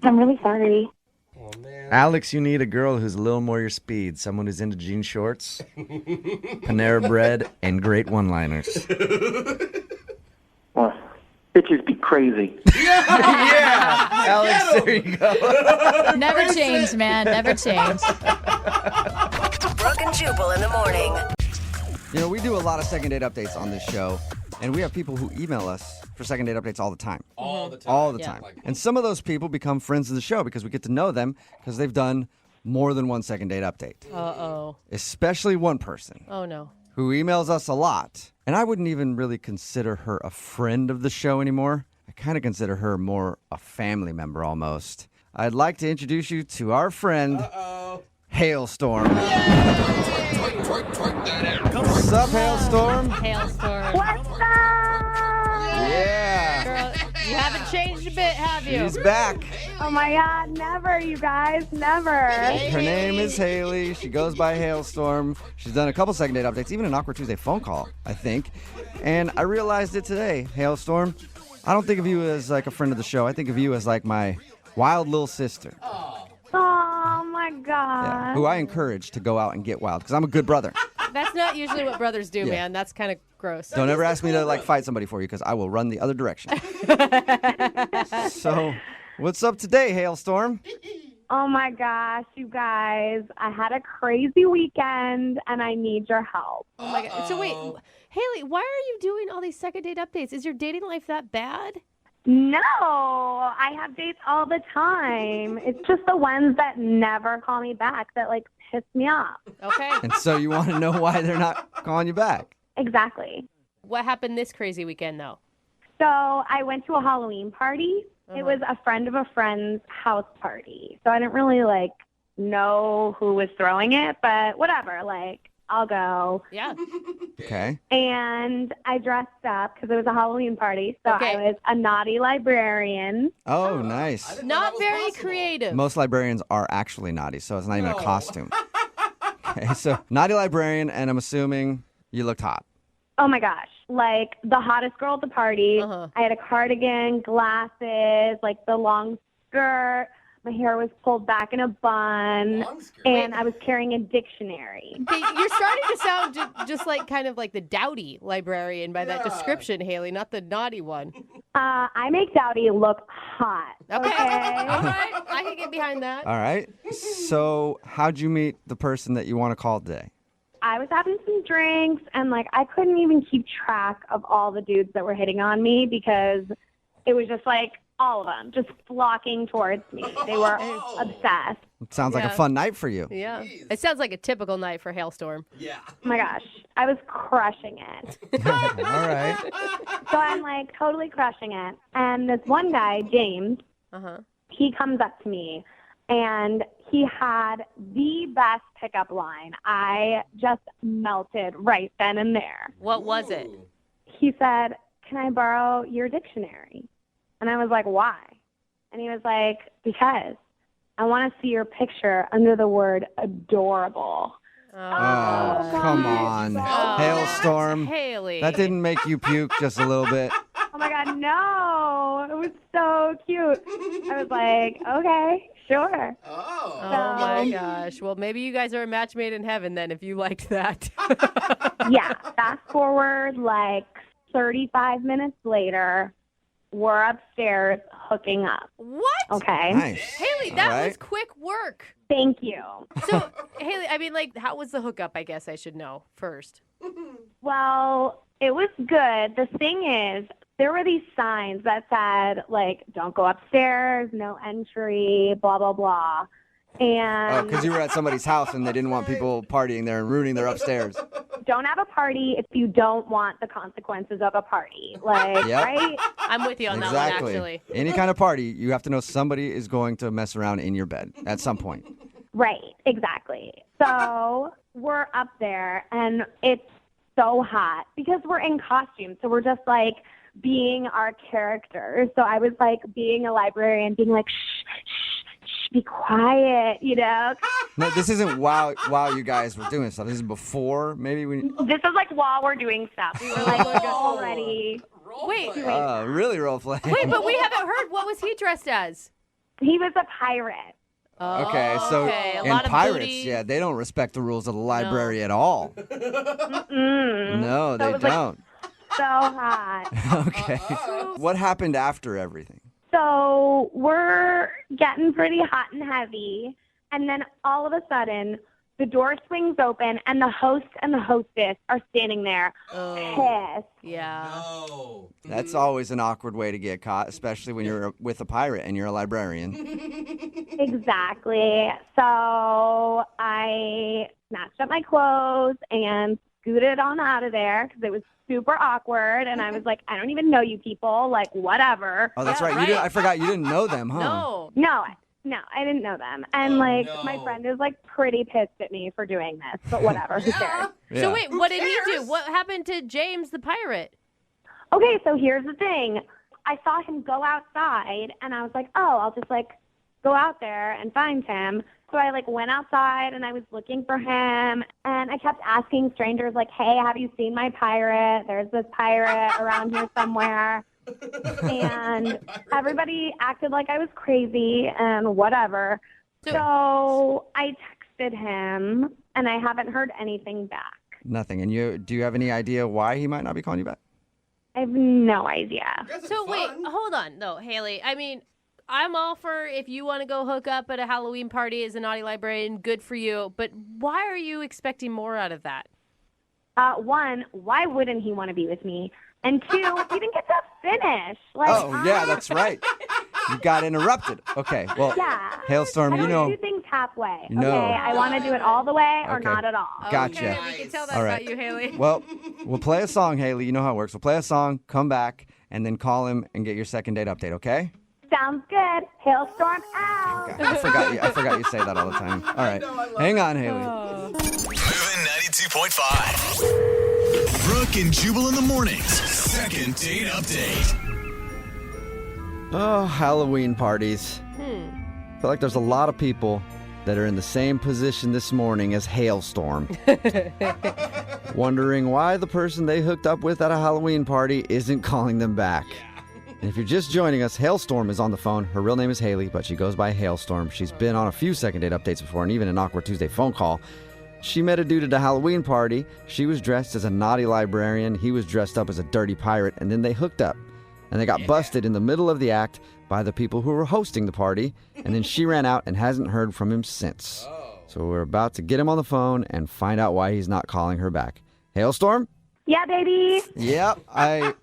I'm really sorry. Oh, man. Alex, you need a girl who's a little more your speed. Someone who's into jean shorts, Panera Bread, and great one-liners. Well, bitches be crazy. Yeah! Alex, there you go. Never change, man. Never change. Brooke and Jubal in the morning. We do a lot of second date updates on this show, and we have people who email us for second date updates all the time. All the time. All the Yeah. time. And some of those people become friends of the show because we get to know them because they've done more than one second date update. Uh-oh. Especially one person Oh, no. who emails us a lot. And I wouldn't even really consider her a friend of the show anymore. I kind of consider her more a family member almost. I'd like to introduce you to our friend, Hailstorm. What's up, Hailstorm? Hailstorm. What's up? Yeah. Girl, you haven't changed a bit, have you? She's back. Oh, my God. Never, you guys. Never. Her name is Haley. She goes by Hailstorm. She's done a couple second date updates, even an Awkward Tuesday phone call, I think. And I realized it today, Hailstorm. I don't think of you as like a friend of the show. I think of you as like my wild little sister. Oh, my God. Yeah, who I encourage to go out and get wild because I'm a good brother. That's not usually what brothers do, Yeah. man. That's kind of gross. Don't ever ask me to like fight somebody for you because I will run the other direction. So, what's up today, Hailstorm? Oh, my gosh, you guys. I had a crazy weekend, and I need your help. Oh, my God. So, wait, Haley, why are you doing all these second date updates? Is your dating life that bad? No, I have dates all the time. It's just the ones that never call me back that, piss me off. Okay. And so you want to know why they're not calling you back? Exactly. What happened this crazy weekend, though? So I went to a Halloween party. It was a friend of a friend's house party. So I didn't really, know who was throwing it, but whatever. I'll go. Yeah. Okay. And I dressed up because it was a Halloween party. So Okay. I was a naughty librarian. Oh, nice. Not very creative. Most librarians are actually naughty, so it's not even a costume. Okay, so naughty librarian, and I'm assuming you looked hot. Oh, my gosh. The hottest girl at the party. I had a cardigan, glasses, the long skirt. My hair was pulled back in a bun, and I was carrying a dictionary. Okay, you're starting to sound just kind of like the dowdy librarian by that description, Haley, not the naughty one. I make Dowdy look hot. Okay. All right. I can get behind that. All right. So how'd you meet the person that you want to call today? I was having some drinks, and I couldn't even keep track of all the dudes that were hitting on me because it was just all of them just flocking towards me. They were obsessed. It sounds like a Yeah. fun night for you. Yeah. It sounds like a typical night for Hailstorm. Yeah. Oh my gosh, I was crushing it. All right. So I'm totally crushing it. And this one guy, James, he comes up to me and he had the best pickup line. I just melted right then and there. What was it? He said, "Can I borrow your dictionary?" And I was like, "Why?" And he was like, "Because I want to see your picture under the word adorable." Oh, come on. Oh, Hailstorm. Haley. That didn't make you puke just a little bit. Oh my God, no. It was so cute. I was like, okay, sure. Oh, Oh my gosh. Well, maybe you guys are a match made in heaven then if you liked that. Yeah, fast forward like 35 minutes later, we're upstairs hooking up. What? Okay. Nice. Haley, All that right. was quick work. Thank you. So, Haley, I mean, like, how was the hookup? I guess I should know first. Well, it was good. The thing is, there were these signs that said, like, don't go upstairs, no entry, blah, blah, blah. Oh, And because you were at somebody's house and they didn't want people partying there and ruining their upstairs. don't have a party if you don't want the consequences of a party. Like, Yep. right? I'm with you on that one, actually. Any kind of party, you have to know somebody is going to mess around in your bed at some point. Right, exactly. So we're up there, and it's so hot because we're in costume. So we're just like being our characters. So I was like being a librarian, being like, shh, shh, shh, be quiet, you know? No, this isn't while you guys were doing stuff. This is before, maybe when. This is like while we're doing stuff. We were like already. Wait, Really role play. wait, but we haven't heard. What was he dressed as? He was a pirate. Okay, so Okay, a and lot of pirates, booty. yeah, they don't respect the rules of the library at all. Mm-mm. No, So they it was, like, don't. So hot. Okay. What happened after everything? So we're getting pretty hot and heavy, and then all of a sudden, the door swings open, and the host and the hostess are standing there, pissed. Yeah. No. That's always an awkward way to get caught, especially when you're with a pirate and you're a librarian. Exactly. So I snatched up my clothes and scooted on out of there because it was super awkward, and I was like, I don't even know you people, like, whatever. Oh, that's Yeah, right. right. I forgot you didn't know them, huh? No. No, I didn't know them. And, my friend is, like, pretty pissed at me for doing this, but whatever, who cares? Yeah. So wait, what did he do? What happened to James the pirate? Okay, so here's the thing. I saw him go outside, and I was like, oh, I'll just, like, go out there and find him. So I, like, went outside, and I was looking for him, and I kept asking strangers, like, hey, have you seen my pirate? There's this pirate around here somewhere. And everybody acted like I was crazy and whatever. So I texted him, and I haven't heard anything back. Nothing. And do you have any idea why he might not be calling you back? I have no idea. So wait, hold on, though, Haley. I mean, I'm all for if you want to go hook up at a Halloween party as a naughty librarian, good for you. But why are you expecting more out of that? One, why wouldn't he want to be with me? And two, he didn't get to finish. Like, Yeah, that's right. You got interrupted. Okay, well, Yeah. Hailstorm, I you don't know. do things halfway. No. Okay, I want to do it all the way or Okay. not at all. Gotcha. Okay, we can tell that All about right. you, Haley. Well, we'll play a song, Haley. You know how it works. We'll play a song, come back, and then call him and get your second date update, okay? Sounds good. Hailstorm out. Okay. I forgot you say that all the time. All right. Hang on, Haley. Moving 92.5. Brooke and Jubal in the mornings. Second date update. Oh, Halloween parties. I feel like there's a lot of people that are in the same position this morning as Hailstorm. Wondering why the person they hooked up with at a Halloween party isn't calling them back. And if you're just joining us, Hailstorm is on the phone. Her real name is Haley, but she goes by Hailstorm. She's been on a few second date updates before and even an Awkward Tuesday phone call. She met a dude at a Halloween party. She was dressed as a naughty librarian. He was dressed up as a dirty pirate, and then they hooked up. And they got busted in the middle of the act by the people who were hosting the party. And then she ran out and hasn't heard from him since. So we're about to get him on the phone and find out why he's not calling her back. Hailstorm? Yeah, baby. Yep. I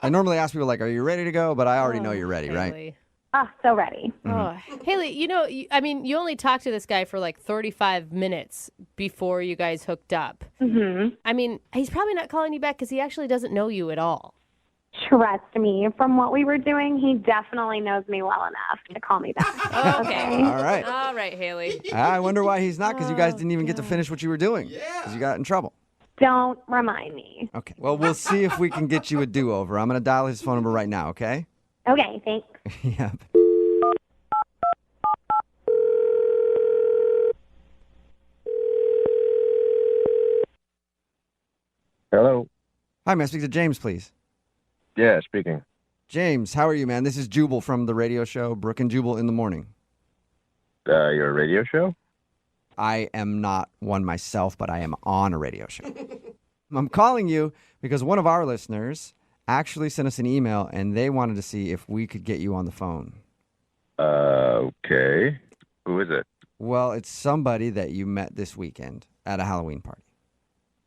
normally ask people, like, are you ready to go? But I already know you're ready, right? Haley. Oh, so ready. Oh, Haley, you only talked to this guy for like 35 minutes before you guys hooked up. Mm-hmm. I mean, he's probably not calling you back because he actually doesn't know you at all. Trust me, from what we were doing, he definitely knows me well enough to call me back. Okay. All right. All right, Haley. I wonder why he's not, because you guys didn't even get to finish what you were doing. Because you got in trouble. Don't remind me. Okay. Well, we'll see if we can get you a do-over. I'm going to dial his phone number right now, okay? Okay, thanks. Yep. Hello. Hi, may I speak to James, please? Yeah, speaking. James, how are you, man? This is Jubal from the radio show Brooke and Jubal in the Morning. Your radio show? I am not one myself, but I am on a radio show. I'm calling you because one of our listeners actually sent us an email, and they wanted to see if we could get you on the phone. Okay. Who is it? Well, it's somebody that you met this weekend at a Halloween party.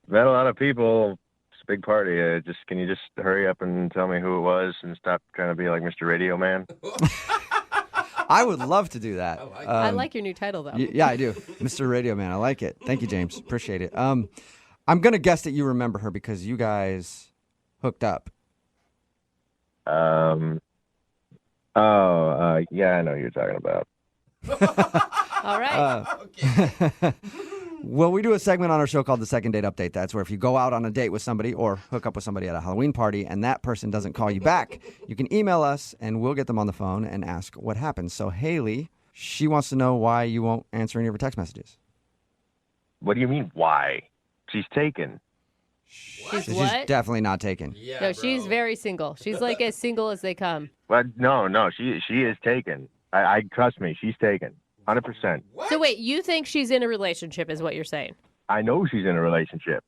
Met a lot of people. It's a big party. Can you just hurry up and tell me who it was and stop trying to be like Mr. Radio Man? I would love to do that. I like your new title, though. Yeah, I do. Mr. Radio Man. I like it. Thank you, James. Appreciate it. I'm going to guess that you remember her because you guys hooked up. Yeah, I know who you're talking about. All right. Well, we do a segment on our show called the Second Date Update. That's where if you go out on a date with somebody or hook up with somebody at a Halloween party and that person doesn't call you back, you can email us and we'll get them on the phone and ask what happened. So Haley, she wants to know why you won't answer any of her text messages. What do you mean, why? She's taken. She's She's what? definitely not taken. Yeah, No, bro. she's very single. She's like as single as they come. Well, no, she is taken. I trust me, she's taken. 100%. So wait, you think she's in a relationship is what you're saying? I know she's in a relationship.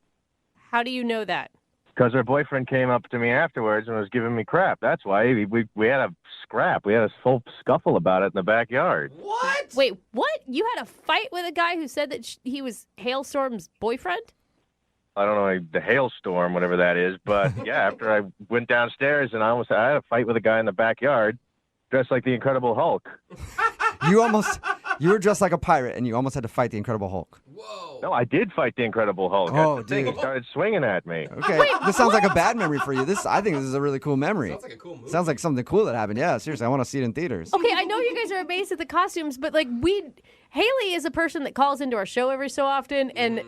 How do you know that? Because her boyfriend came up to me afterwards and was giving me crap. That's why we had a scrap. We had a full scuffle about it in the backyard. What? Wait, what? You had a fight with a guy who said that he was Hailstorm's boyfriend? I don't know, the hailstorm, whatever that is. But yeah, after I went downstairs and I had a fight with a guy in the backyard dressed like the Incredible Hulk. You were dressed like a pirate and you almost had to fight the Incredible Hulk. Whoa. No, I did fight the Incredible Hulk. Oh, That's the thing. dude. He started swinging at me. Okay, this sounds like a bad memory for you. I think this is a really cool memory. Sounds like a cool movie. Sounds like something cool that happened. Yeah, seriously, I want to see it in theaters. Okay, I know you guys are amazed at the costumes, but like Haley is a person that calls into our show every so often, and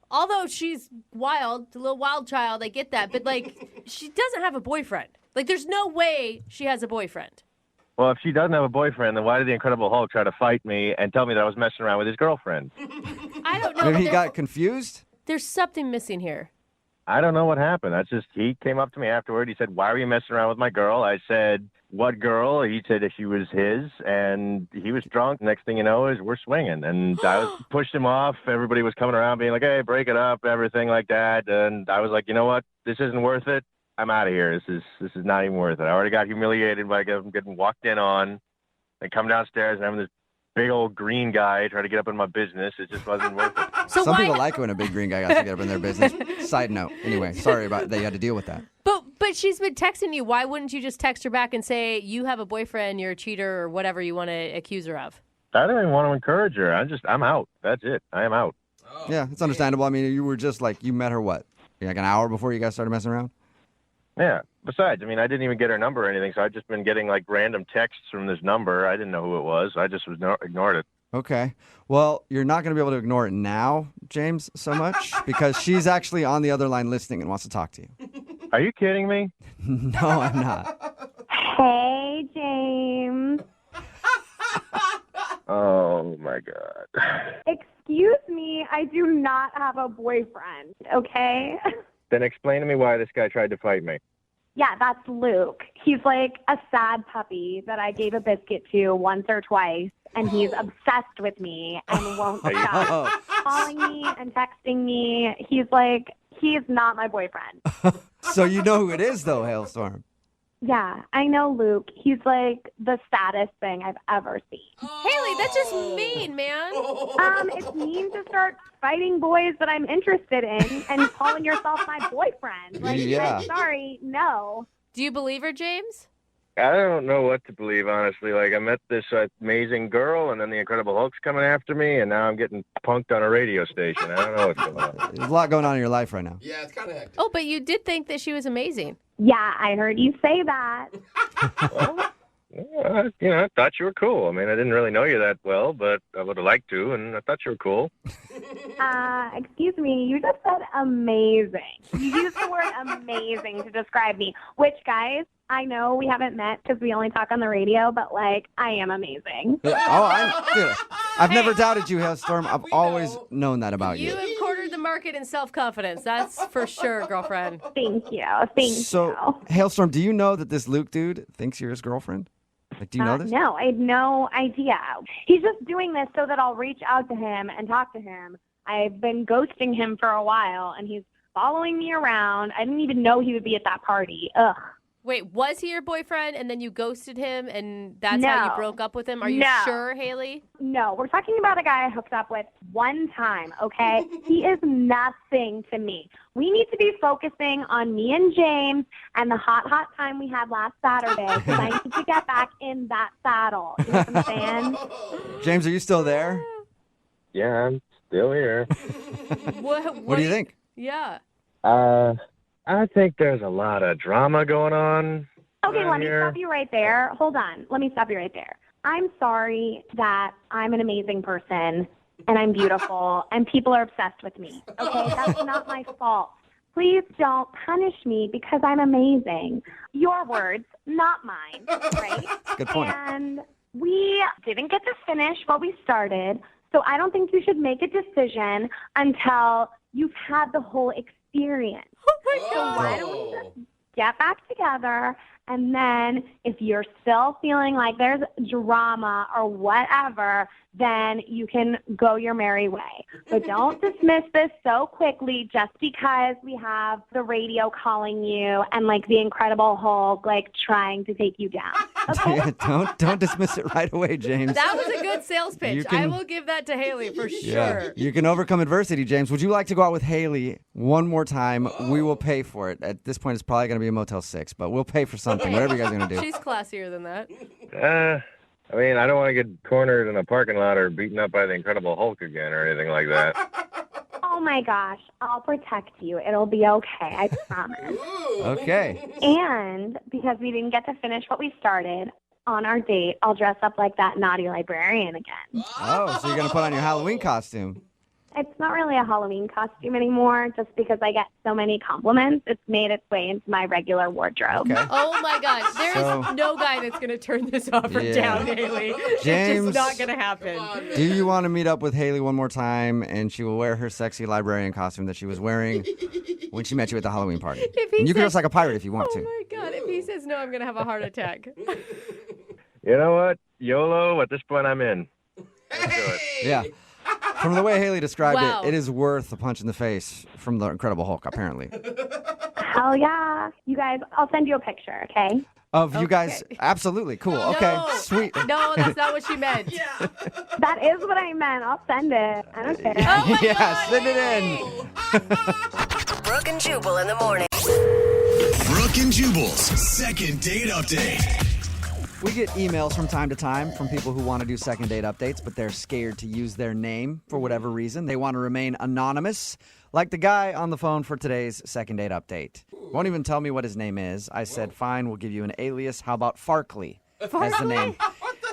although she's wild, a little wild child, I get that, but like she doesn't have a boyfriend. Like there's no way she has a boyfriend. Well, if she doesn't have a boyfriend, then why did the Incredible Hulk try to fight me and tell me that I was messing around with his girlfriend? I don't know. Maybe but he got confused? There's something missing here. I don't know what happened. He came up to me afterward. He said, "Why were you messing around with my girl?" I said, "What girl?" He said that she was his, and he was drunk. Next thing you know is we're swinging, and I pushed him off. Everybody was coming around being like, "Hey, break it up," everything like that. And I was like, "You know what? This isn't worth it. I'm out of here. This is not even worth it. I already got humiliated by getting walked in on, and come downstairs and having this big old green guy try to get up in my business. It just wasn't worth it." So Some why? people like when a big green guy got to get up in their business. Side note. Anyway, sorry about that you had to deal with that. But she's been texting you. Why wouldn't you just text her back and say you have a boyfriend, you're a cheater, or whatever you want to accuse her of? I don't even want to encourage her. I'm out. That's it. I am out. Yeah, it's understandable. I mean, you were just like, you met her what? Like an hour before you guys started messing around? Yeah. Besides, I mean, I didn't even get her number or anything, so I've just been getting like random texts from this number. I didn't know who it was. I just ignored it. Okay. Well, you're not going to be able to ignore it now, James, so much, because she's actually on the other line listening and wants to talk to you. Are you kidding me? No, I'm not. Hey, James. Oh, my God. Excuse me, I do not have a boyfriend, okay? Then explain to me why this guy tried to fight me. Yeah, that's Luke. He's like a sad puppy that I gave a biscuit to once or twice, and he's obsessed with me and won't stop calling me and texting me. He's not my boyfriend. So you know who it is, though, Hailstorm. Yeah, I know Luke. He's like the saddest thing I've ever seen. Haley, that's just mean, man. It's mean to start fighting boys that I'm interested in and calling yourself my boyfriend. Like, Yeah. I'm sorry, no. Do you believe her, James? I don't know what to believe, honestly. Like, I met this amazing girl, and then the Incredible Hulk's coming after me, and now I'm getting punked on a radio station. I don't know what's going on. There's a lot going on in your life right now. Yeah, it's kind of hectic. Oh, but you did think that she was amazing. Yeah, I heard you say that. I thought you were cool. I mean, I didn't really know you that well, but I would have liked to, and I thought you were cool. Excuse me, you just said amazing. You used the word amazing to describe me, which, guys, I know we haven't met because we only talk on the radio, but, like, I am amazing. I've never doubted you, Hailstorm. I've always known that about You you. have cornered the market in self-confidence. That's for sure, girlfriend. Thank you. Thank So, you. Hailstorm, do you know that this Luke dude thinks you're his girlfriend? Like, do you know this? No, I had no idea. He's just doing this so that I'll reach out to him and talk to him. I've been ghosting him for a while, and he's following me around. I didn't even know he would be at that party. Ugh. Wait, was he your boyfriend and then you ghosted him and that's how you broke up with him? Are you sure, Haley? No, we're talking about a guy I hooked up with one time, okay? He is nothing to me. We need to be focusing on me and James and the hot time we had last Saturday because I need to get back in that saddle. You know what I'm saying? James, are you still there? Yeah, I'm still here. What do you think? Yeah. I think there's a lot of drama going on. Okay, let me stop you right there. Hold on. Let me stop you right there. I'm sorry that I'm an amazing person and I'm beautiful and people are obsessed with me. Okay, that's not my fault. Please don't punish me because I'm amazing. Your words, not mine, right? Good point. And we didn't get to finish what we started, so I don't think you should make a decision until you've had the whole experience. Oh my God. So why don't we just get back together, and then if you're still feeling like there's drama or whatever, then you can go your merry way. But don't dismiss this so quickly just because we have the radio calling you and like the Incredible Hulk like trying to take you down. Okay? Yeah, don't dismiss it right away, James. That was a good sales pitch. I will give that to Haley for sure. Yeah, you can overcome adversity, James. Would you like to go out with Haley one more time? We will pay for it. At this point, it's probably going to be a Motel 6, but we'll pay for something, whatever you guys are going to do. She's classier than that. I mean, I don't want to get cornered in a parking lot or beaten up by the Incredible Hulk again or anything like that. Oh my gosh, I'll protect you. It'll be okay, I promise. Okay. And because we didn't get to finish what we started on our date, I'll dress up like that naughty librarian again. Oh, so you're going to put on your Halloween costume. It's not really a Halloween costume anymore just because I get so many compliments. It's made its way into my regular wardrobe. Okay. Oh my God. There is no guy that's going to turn this offer down, Haley. James, it's just not going to happen. Do you want to meet up with Haley one more time and she will wear her sexy librarian costume that she was wearing when she met you at the Halloween party? And you can dress like a pirate if you want to. Oh my God. If he says no, I'm going to have a heart attack. You know what? YOLO, at this point, I'm in. Let's do it. Yeah. From the way Haley described Wow. it is worth a punch in the face from the Incredible Hulk, apparently. Hell yeah. You guys, I'll send you a picture, okay? Of you guys, absolutely. Cool. Okay, No. sweet. No, that's not what she meant. That is what I meant. I'll send it. I don't care. Oh my Yeah, God, send it Haley. Brooke and Jubal in the morning. Brooke and Jubal's second date update. We get emails from time to time from people who want to do second date updates, but they're scared to use their name for whatever reason. They want to remain anonymous, like the guy on the phone for today's second date update. Won't even tell me what his name is. I said, fine, we'll give you an alias. How about Farkley as the name?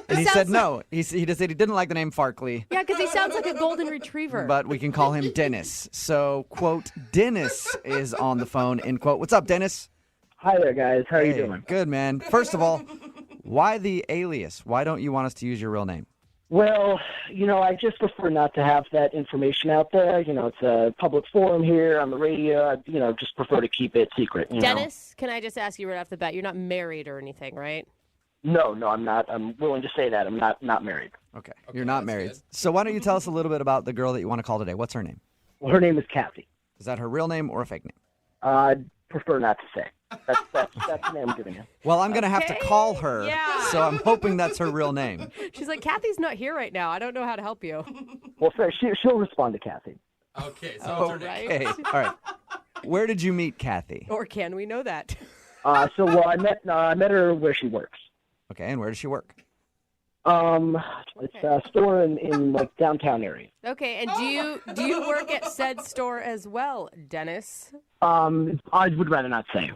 And he said no. He just said he didn't like the name Farkley. Yeah, because he sounds like a golden retriever. But we can call him Dennis. So, quote, Dennis is on the phone, end quote. What's up, Dennis? Hi there, guys. How are you doing? Good, man. First of all, why the alias? Why don't you want us to use your real name? Well, I just prefer not to have that information out there. It's a public forum here on the radio. I, just prefer to keep it secret. Dennis, can I just ask you right off the bat, you're not married or anything, right? No, I'm not. I'm willing to say that. I'm not married. Okay, you're not married. So why don't you tell us a little bit about the girl that you want to call today? What's her name? Well, her name is Kathy. Is that her real name or a fake name? I'd prefer not to say. That's the name I'm giving you. Well, I'm going to have to call her, so I'm hoping that's her real name. She's like, Kathy's not here right now. I don't know how to help you. Well, fair. She'll respond to Kathy. Okay, so Okay, all right. Where did you meet Kathy? Or can we know that? I met her where she works. Okay, and where does she work? It's a store in like downtown area. Okay, and do you work at said store as well, Dennis? I would rather not say.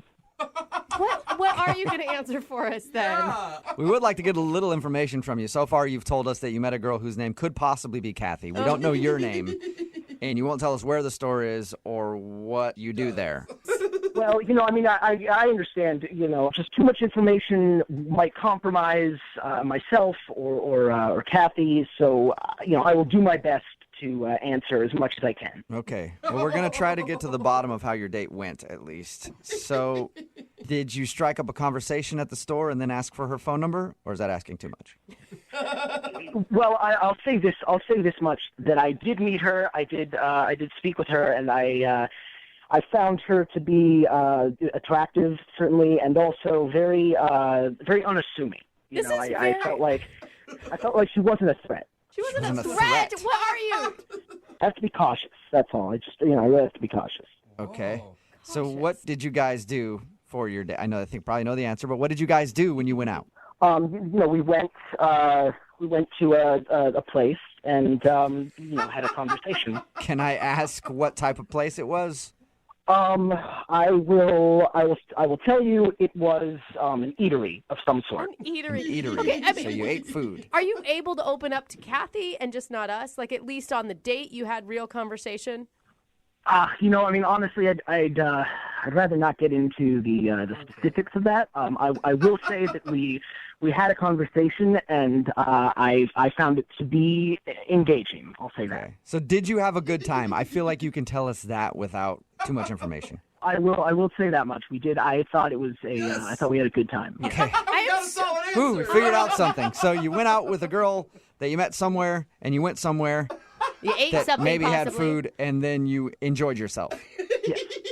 What are you going to answer for us then? We would like to get a little information from you. So far, you've told us that you met a girl whose name could possibly be Kathy. We don't know your name, and you won't tell us where the store is or what you do there. Well, I understand, just too much information might compromise myself or Kathy, so, I will do my best to answer as much as I can. Okay. Well, we're going to try to get to the bottom of how your date went, at least. So, Did you strike up a conversation at the store and then ask for her phone number, or is that asking too much? Well, I'll say this. I'll say this much: that I did meet her. I did speak with her, and I found her to be attractive, certainly, and also very unassuming. You know, I felt like she wasn't a threat. She wasn't a threat. What are you? I have to be cautious. That's all. I really have to be cautious. Okay. So what did you guys do for your day? I probably know the answer, but what did you guys do when you went out? We went to a place and had a conversation. Can I ask what type of place it was? I will tell you it was an eatery of some sort. An eatery. Okay, so you ate food. Are you able to open up to Kathy and just not us? Like at least on the date you had real conversation? Honestly, I'd rather not get into the specifics of that. I will say that we had a conversation, and I found it to be engaging. I'll say that. So did you have a good time? I feel like you can tell us that without too much information. I will say that much. We did. I thought it was I thought we had a good time. Okay. Ooh, we figured out something. So you went out with a girl that you met somewhere, and you went somewhere. You ate that something maybe possibly. had food, and then you enjoyed yourself.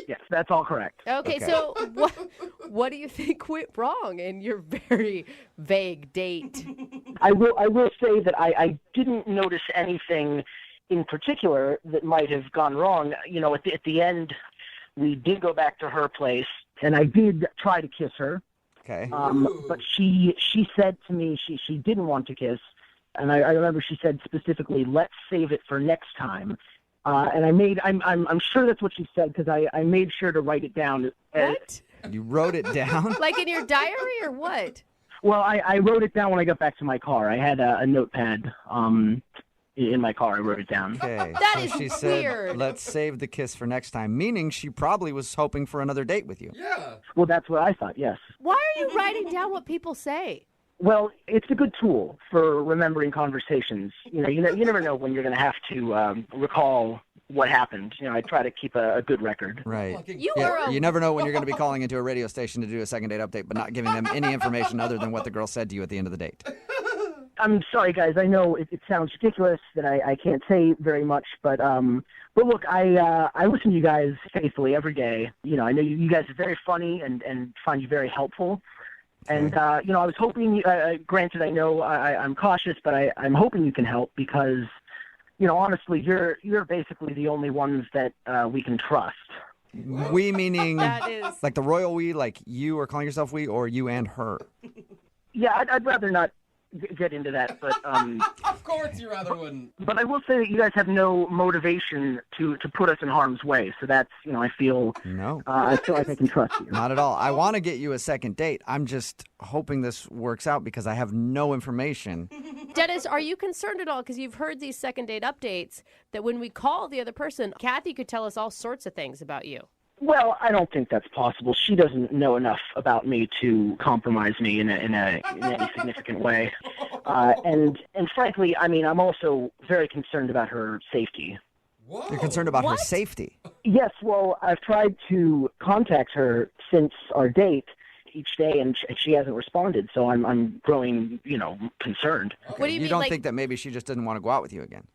Yes, that's all correct. Okay, so what do you think went wrong in your very vague date? I will say that I didn't notice anything in particular that might have gone wrong. At the end, we did go back to her place, and I did try to kiss her. Okay. But she said to me she didn't want to kiss. And I remember she said specifically, "Let's save it for next time." And I'm sure that's what she said because I made sure to write it down. What? You wrote it down? Like in your diary or what? Well, I wrote it down when I got back to my car. I had a notepad in my car. I wrote it down. Okay. That so is she said, weird. "Let's save the kiss for next time," meaning she probably was hoping for another date with you. Yeah. Well, that's what I thought. Yes. Why are you writing down what people say? Well, it's a good tool for remembering conversations. You never know when you're going to have to recall what happened. I try to keep a good record. Right. You never know when you're going to be calling into a radio station to do a second date update, but not giving them any information other than what the girl said to you at the end of the date. I'm sorry, guys. I know it sounds ridiculous that I can't say very much, but look, I listen to you guys faithfully every day. I know you guys are very funny and find you very helpful. And, I was hoping, granted, I know I'm cautious, but I'm hoping you can help because, honestly, you're basically the only ones that we can trust. We meaning That is... like the royal we, like you are calling yourself we, or you and her? Yeah, I'd rather not get into that, but Of course you rather wouldn't. But I will say that you guys have no motivation to put us in harm's way. So that's, I feel No. I feel like I can trust you. Not at all. I want to get you a second date. I'm just hoping this works out because I have no information. Dennis, are you concerned at all? Because you've heard these second date updates that when we call the other person, Kathy could tell us all sorts of things about you. Well, I don't think that's possible. She doesn't know enough about me to compromise me in any significant way. And frankly, I'm also very concerned about her safety. Whoa. You're concerned about her safety. Yes, well, I've tried to contact her since our date each day, and she hasn't responded. So I'm growing, concerned. Okay. What do you mean, don't like- think that maybe she just didn't want to go out with you again?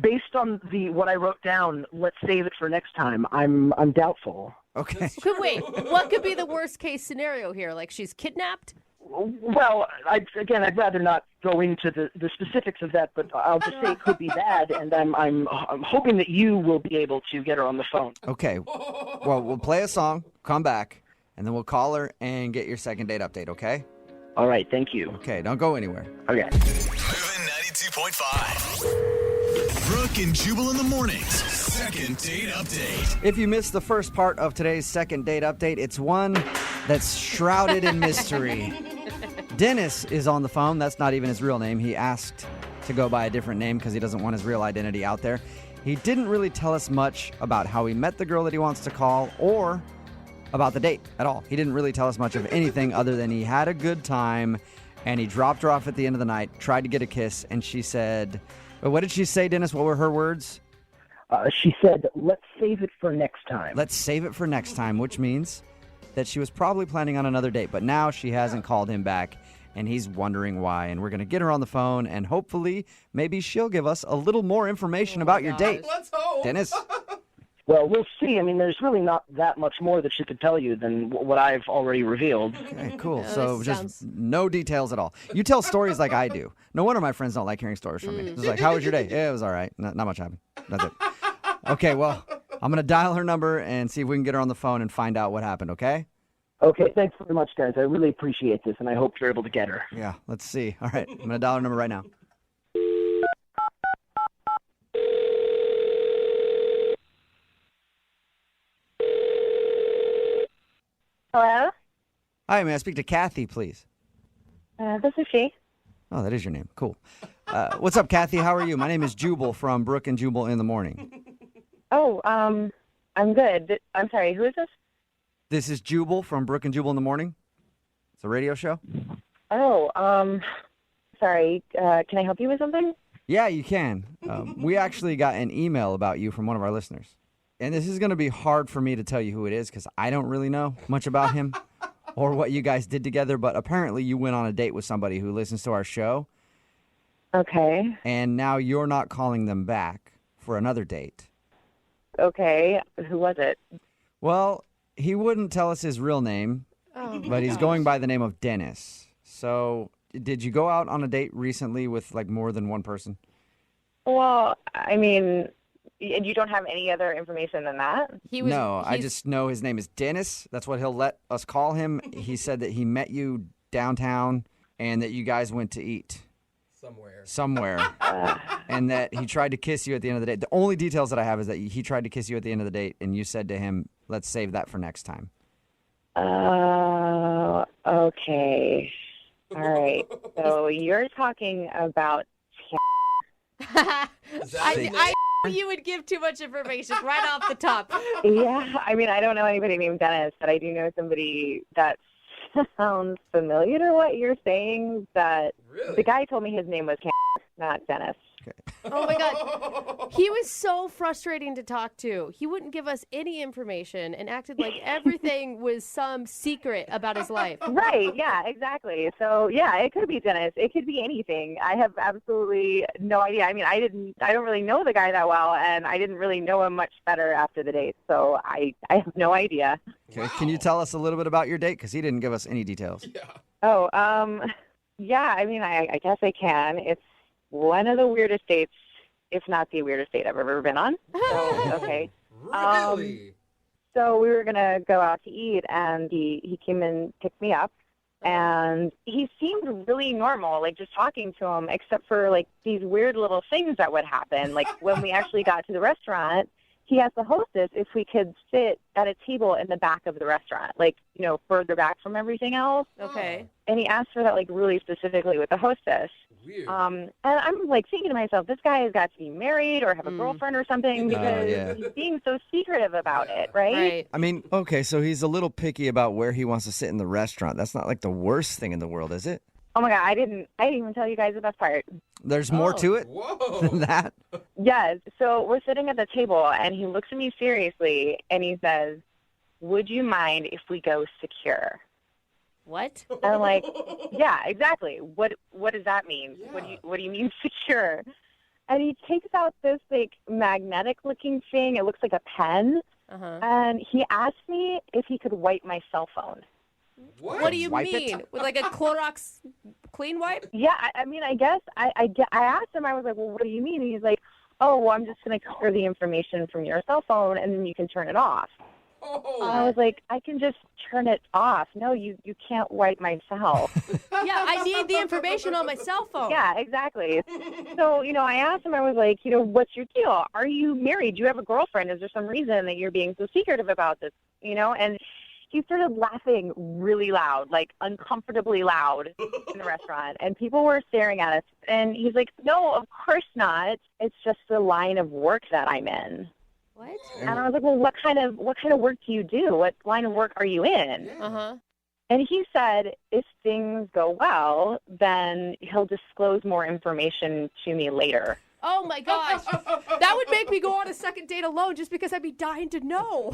Based on what I wrote down, let's save it for next time. I'm doubtful. Okay. Wait, what could be the worst case scenario here? Like she's kidnapped? Well, I'd rather not go into the specifics of that, but I'll just say it could be bad, and I'm hoping that you will be able to get her on the phone. Okay. Well, we'll play a song, come back, and then we'll call her and get your second date update, okay? All right, thank you. Okay, don't go anywhere. Okay. Moving 92.5. Brooke and Jubal in the mornings. Second date update. If you missed the first part of today's second date update, it's one that's shrouded in mystery. Dennis is on the phone. That's not even his real name. He asked to go by a different name because he doesn't want his real identity out there. He didn't really tell us much about how he met the girl that he wants to call or about the date at all. He didn't really tell us much of anything other than he had a good time and he dropped her off at the end of the night, tried to get a kiss, and she said, what did she say, Dennis? What were her words? She said, let's save it for next time. Let's save it for next time, which means that she was probably planning on another date, but now she hasn't called him back, and he's wondering why. And we're going to get her on the phone, and hopefully maybe she'll give us a little more information about your date. Let's hope. Dennis? Well, we'll see. I mean, there's really not that much more that she could tell you than what I've already revealed. Okay, cool. Oh, So this just sounds- no details at all. You tell stories like I do. No wonder my friends don't like hearing stories from me. It's like, how was your day? Yeah, it was all right. Not much happened. That's it. Okay, well, I'm going to dial her number and see if we can get her on the phone and find out what happened, okay? Okay, thanks very much, guys. I really appreciate this, and I hope you're able to get her. Yeah, let's see. All right, I'm going to dial her number right now. Hello? Hi, may I speak to Kathy, please? This is she. Oh, that is your name. Cool. What's up, Kathy? How are you? My name is Jubal from Brooke and Jubal in the Morning. Oh, I'm good. I'm sorry, who is this? This is Jubal from Brooke and Jubal in the Morning. It's a radio show. Oh, sorry. Can I help you with something? Yeah, you can. We actually got an email about you from one of our listeners. And this is going to be hard for me to tell you who it is because I don't really know much about him or what you guys did together. But apparently you went on a date with somebody who listens to our show. Okay. And now you're not calling them back for another date. Okay. Who was it? Well, he wouldn't tell us his real name, but he's going by the name of Dennis. So did you go out on a date recently with like more than one person? Well, I mean, you don't have any other information than that? I just know his name is Dennis. That's what he'll let us call him. He said that he met you downtown and that you guys went to eat. Somewhere. And that he tried to kiss you at the end of the date. The only details that I have is that he tried to kiss you at the end of the date and you said to him, let's save that for next time. Okay. All right. So you're talking about... I knew you would give too much information right off the top. Yeah, I mean, I don't know anybody named Dennis, but I do know somebody that sounds familiar to what you're saying. That the guy told me his name was not Dennis. Oh my God. He was so frustrating to talk to. He wouldn't give us any information and acted like everything was some secret about his life. Right, yeah, exactly. So, yeah, it could be Dennis. It could be anything. I have absolutely no idea. I mean, I don't really know the guy that well, and I didn't really know him much better after the date. So I have no idea. Okay. Can you tell us a little bit about your date? Because he didn't give us any details. Oh, yeah, I mean, I guess I can. It's one of the weirdest dates, if not the weirdest date I've ever been on. So, okay. Really? So we were going to go out to eat, and he came and picked me up, and he seemed really normal, like just talking to him, except for like these weird little things that would happen. Like when we actually got to the restaurant, he asked the hostess if we could sit at a table in the back of the restaurant, like, you know, further back from everything else. Okay. And he asked for that, like, really specifically with the hostess. Weird. And I'm, like, thinking to myself, this guy has got to be married or have a girlfriend or something because he's being so secretive about it, right? I mean, okay, so he's a little picky about where he wants to sit in the restaurant. That's not like the worst thing in the world, is it? Oh, my God, I didn't even tell you guys the best part. There's more to it than that? Yes. So we're sitting at the table, and he looks at me seriously, and he says, would you mind if we go secure? What? And I'm like, yeah, exactly. What does that mean? Yeah. What do you mean secure? And he takes out this like magnetic looking thing. It looks like a pen. And he asked me if he could wipe my cell phone. What do you mean? With like a Clorox clean wipe? Yeah, I mean, I guess I asked him. I was like, well, what do you mean? And he's like, oh, well, I'm just going to clear the information from your cell phone, and then you can turn it off. Oh. I was like, I can just turn it off. No, you can't wipe my cell. Yeah, I need the information on my cell phone. Yeah, exactly. So, you know, I asked him, I was like, you know, what's your deal? Are you married? Do you have a girlfriend? Is there some reason that you're being so secretive about this? You know, and he started laughing really loud, like uncomfortably loud in the restaurant. And people were staring at us. And he's like, no, of course not. It's just the line of work that I'm in. What? And I was like, well, what kind of work do you do? What line of work are you in? And he said, if things go well, then he'll disclose more information to me later. Oh my gosh. That would make me go on a second date alone just because I'd be dying to know.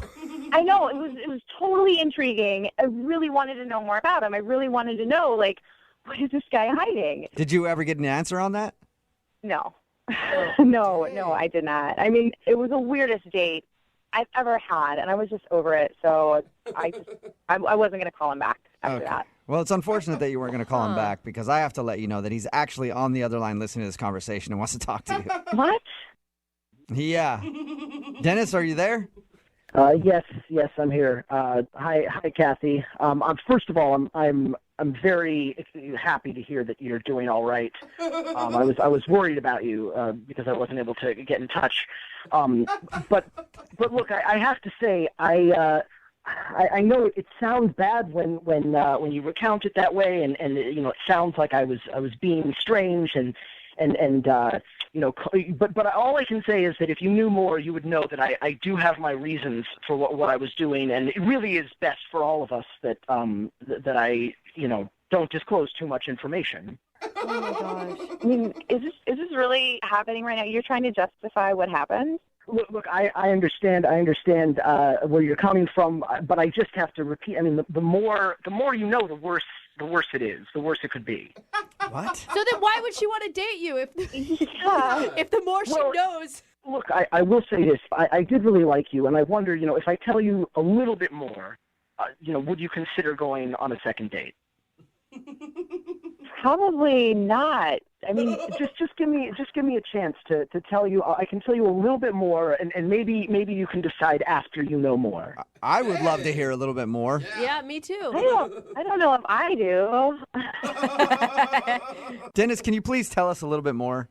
I know. It was totally intriguing. I really wanted to know more about him. I really wanted to know, like, what is this guy hiding? Did you ever get an answer on that? No. No, I did not. I mean, it was the weirdest date I've ever had, and I was just over it. So I wasn't going to call him back after that. Well, it's unfortunate that you weren't going to call him back because I have to let you know that he's actually on the other line listening to this conversation and wants to talk to you. What? Yeah. Dennis, are you there? Yes, I'm here. Hi, Kathy. First of all, I'm very happy to hear that you're doing all right. I was worried about you because I wasn't able to get in touch. But look, I have to say, I know it sounds bad when you recount it that way, and it sounds like I was being strange and but all I can say is that if you knew more, you would know that I do have my reasons for what I was doing, and it really is best for all of us that that I don't disclose too much information. Oh my gosh! I mean, is this really happening right now? You're trying to justify what happened? Look, I understand where you're coming from, but I just have to repeat. I mean, the more you know, the worse it is. The worse it could be. What? So then why would she want to date you if the more she knows? Look, I will say this. I did really like you, and I wonder, if I tell you a little bit more, would you consider going on a second date? Probably not. I mean, just give me a chance to tell you. I can tell you a little bit more, and maybe you can decide after you know more. I would love to hear a little bit more. Yeah, me too. I don't know if I do. Dennis, can you please tell us a little bit more?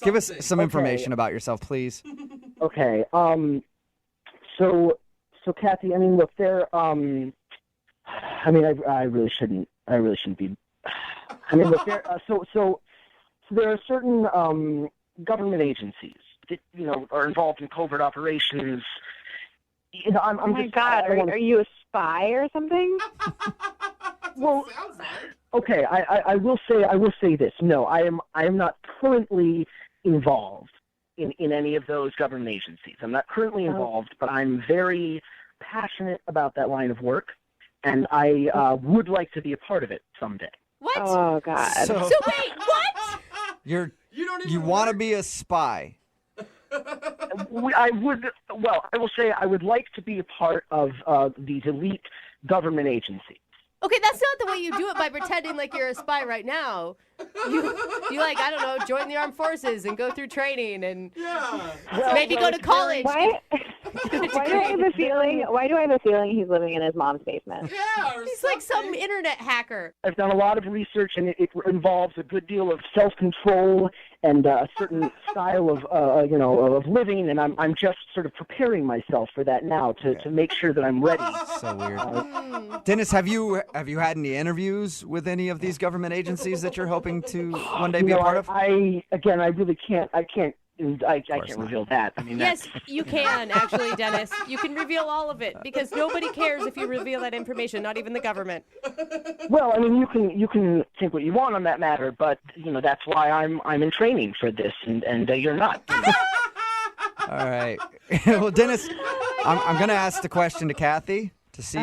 Give us some information about yourself, please. Okay. So Kathy, I mean, look, I really shouldn't be. I mean, look, so there are certain government agencies that are involved in covert operations. Oh my God, are you a spy or something? Well, okay, I will say this. No, I am not currently involved in any of those government agencies. I'm not currently involved, but I'm very passionate about that line of work, and I would like to be a part of it someday. What? Oh God. So wait, what? You want to be a spy? I will say I would like to be a part of these elite government agencies. Okay, that's not the way you do it by pretending like you're a spy right now. You like, I don't know, join the armed forces and go through training and maybe go to college. Why do I have a feeling he's living in his mom's basement? Yeah, he's like some internet hacker. I've done a lot of research, and it involves a good deal of self-control and a certain style of living, and I'm just sort of preparing myself for that now to make sure that I'm ready. So weird. Dennis, have you had any interviews with any of these government agencies that you're hoping to one day be a part of? I really can't. I can't reveal that. I mean, yes, you can actually, Dennis. You can reveal all of it because nobody cares if you reveal that information, not even the government. Well, I mean, you can think what you want on that matter, but that's why I'm in training for this, and you're not. All right. Well, Dennis, I'm going to ask the question to Kathy to see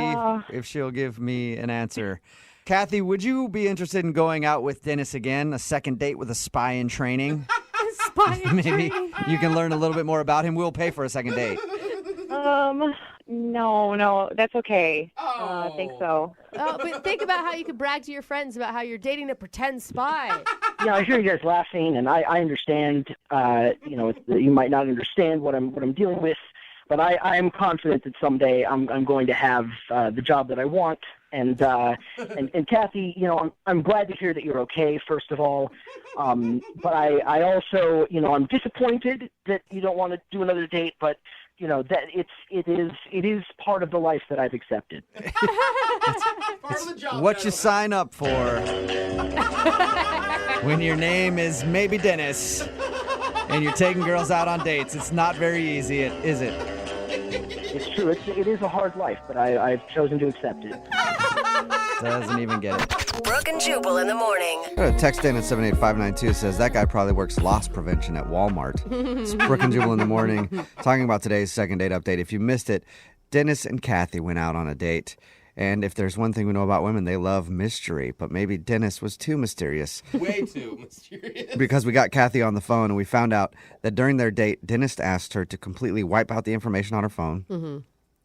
if she'll give me an answer. Kathy, would you be interested in going out with Dennis again, a second date with a spy in training? Maybe you can learn a little bit more about him. We'll pay for a second date. No, that's okay. I think so. Oh, but think about how you could brag to your friends about how you're dating a pretend spy. Yeah, I hear you guys laughing, and I understand. You might not understand what I'm dealing with, but I am confident that someday I'm going to have the job that I want. And Kathy, I'm glad to hear that you're okay, first of all. But I also, I'm disappointed that you don't want to do another date, but that it is part of the life that I've accepted. Part of the job. What you sign up for when your name is maybe Dennis and you're taking girls out on dates. It's not very easy, is it? It's true. It is a hard life, but I've chosen to accept it. Doesn't even get it. Brooke and Jubal in the morning. Got a text in at 78592 says that guy probably works loss prevention at Walmart. It's Brooke and Jubal in the morning, talking about today's second date update. If you missed it, Dennis and Kathy went out on a date. And if there's one thing we know about women, they love mystery. But maybe Dennis was too mysterious. Way too mysterious. Because we got Kathy on the phone and we found out that during their date, Dennis asked her to completely wipe out the information on her phone. Mm-hmm.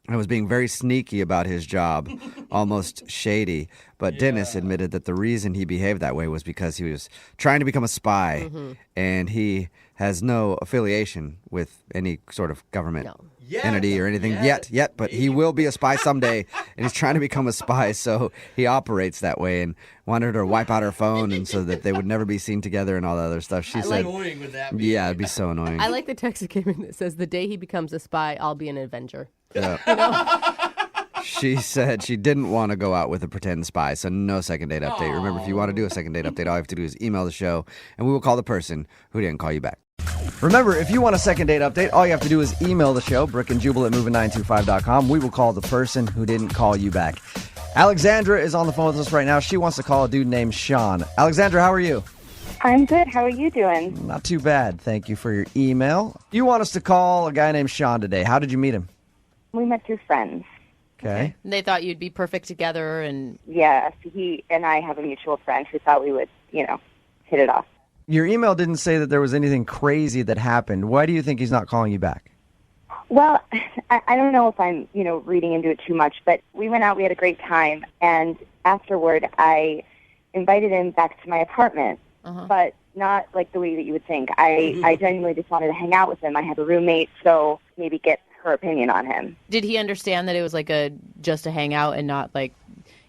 And was being very sneaky about his job, almost shady. But Dennis admitted that the reason he behaved that way was because he was trying to become a spy. And he has no affiliation with any sort of government entity or anything yet. But he will be a spy someday. And he's trying to become a spy, so he operates that way and wanted her to wipe out her phone and so that they would never be seen together and all that other stuff. She said, annoying would that be? Yeah, it'd be so annoying. I like the text that came in that says, the day he becomes a spy, I'll be an Avenger. Yeah. She said she didn't want to go out with a pretend spy, so no second date update. Remember, if you want to do a second date update, all you have to do is email the show, and we will call the person who didn't call you back. Remember, if you want a second date update, all you have to do is email the show, Brooke and Jubal at moving925.com. We will call the person who didn't call you back. Alexandra is on the phone with us right now. She wants to call a dude named Sean. Alexandra, how are you? I'm good. How are you doing? Not too bad. Thank you for your email. You want us to call a guy named Sean today. How did you meet him? We met through friends. Okay. And they thought you'd be perfect together and... Yes, he and I have a mutual friend who thought we would, hit it off. Your email didn't say that there was anything crazy that happened. Why do you think he's not calling you back? Well, I don't know if I'm, reading into it too much, but we went out, we had a great time, and afterward I invited him back to my apartment, but not like the way that you would think. I genuinely just wanted to hang out with him. I have a roommate, so maybe get her opinion on him. Did he understand that it was like just a hangout and not like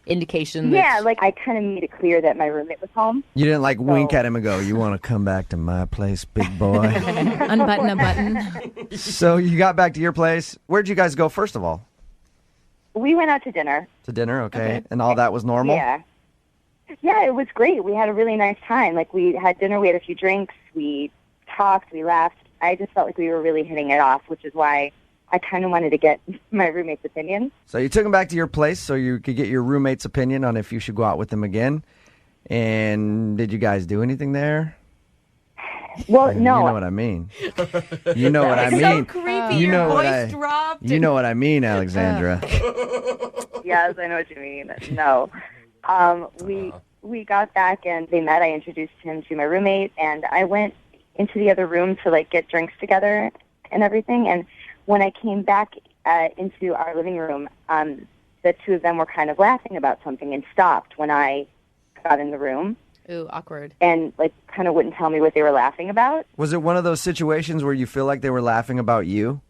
indication that... Yeah, like I kind of made it clear that my roommate was home. You didn't wink at him and go, you want to come back to my place, big boy? Unbutton a button. So you got back to your place. Where'd you guys go first of all? We went out to dinner. To dinner, okay. And all that was normal? Yeah. Yeah, it was great. We had a really nice time. Like, we had dinner, we had a few drinks, we talked, we laughed. I just felt like we were really hitting it off, which is why I kind of wanted to get my roommate's opinion. So you took him back to your place so you could get your roommate's opinion on if you should go out with him again. And did you guys do anything there? Well, no. You know what I mean. You know what I mean. So creepy. You know Your what voice dropped. You know what I mean, Alexandra. Yes, I know what you mean. No. We got back and they met. I introduced him to my roommate, and I went into the other room to get drinks together and everything. And when I came back into our living room, the two of them were kind of laughing about something and stopped when I got in the room. Ooh, awkward. And kind of wouldn't tell me what they were laughing about. Was it one of those situations where you feel like they were laughing about you?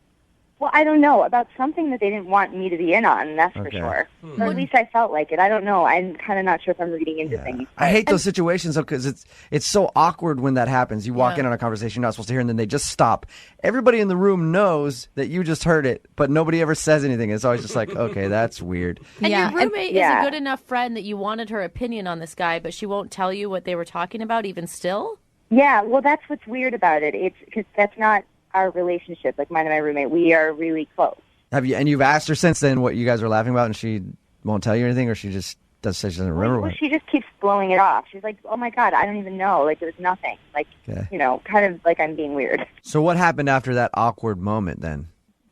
Well, I don't know, about something that they didn't want me to be in on, that's for sure. Or at least I felt like it. I don't know. I'm kind of not sure if I'm reading into things. I hate those situations because it's so awkward when that happens. You walk in on a conversation you're not supposed to hear, and then they just stop. Everybody in the room knows that you just heard it, but nobody ever says anything. It's always just like, okay, that's weird. And your roommate is a good enough friend that you wanted her opinion on this guy, but she won't tell you what they were talking about even still? Yeah, well, that's what's weird about it. It's because that's not our relationship, like mine and my roommate. We are really close. You've asked her since then what you guys are laughing about, and she won't tell you anything, or she just doesn't remember? Well, she just keeps blowing it off. She's like, oh my God, I don't even know. It was nothing. Kind of like I'm being weird. So what happened after that awkward moment then?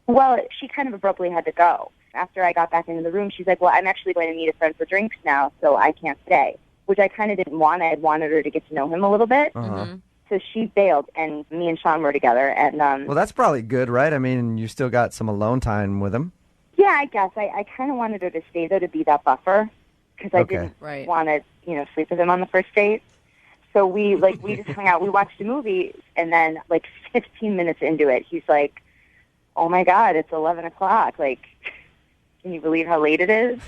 Well, she kind of abruptly had to go. After I got back into the room, she's like, well, I'm actually going to meet a friend for drinks now, so I can't stay, which I kind of didn't want. I had wanted her to get to know him a little bit. So she bailed, and me and Sean were together. And well, that's probably good, right? I mean, you still got some alone time with him. Yeah, I guess. I kind of wanted her to stay, though, to be that buffer, because I didn't want to, sleep with him on the first date. So we just hung out. We watched a movie, and then 15 minutes into it, he's like, "Oh my God, it's 11 o'clock! Can you believe how late it is?"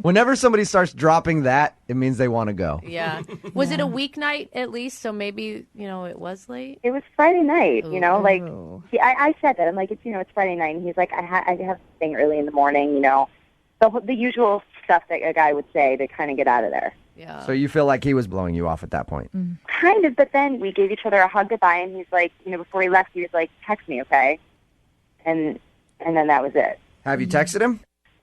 Whenever somebody starts dropping that, it means they want to go. Yeah. Was it a weeknight at least? So maybe, it was late? It was Friday night, I said that. I'm like, it's Friday night. And he's like, I have a thing early in the morning, the usual stuff that a guy would say to kind of get out of there. Yeah. So you feel like he was blowing you off at that point? Kind of, but then we gave each other a hug goodbye, and he's like, before he left, he was like, text me, okay? And then that was it. Have you texted him?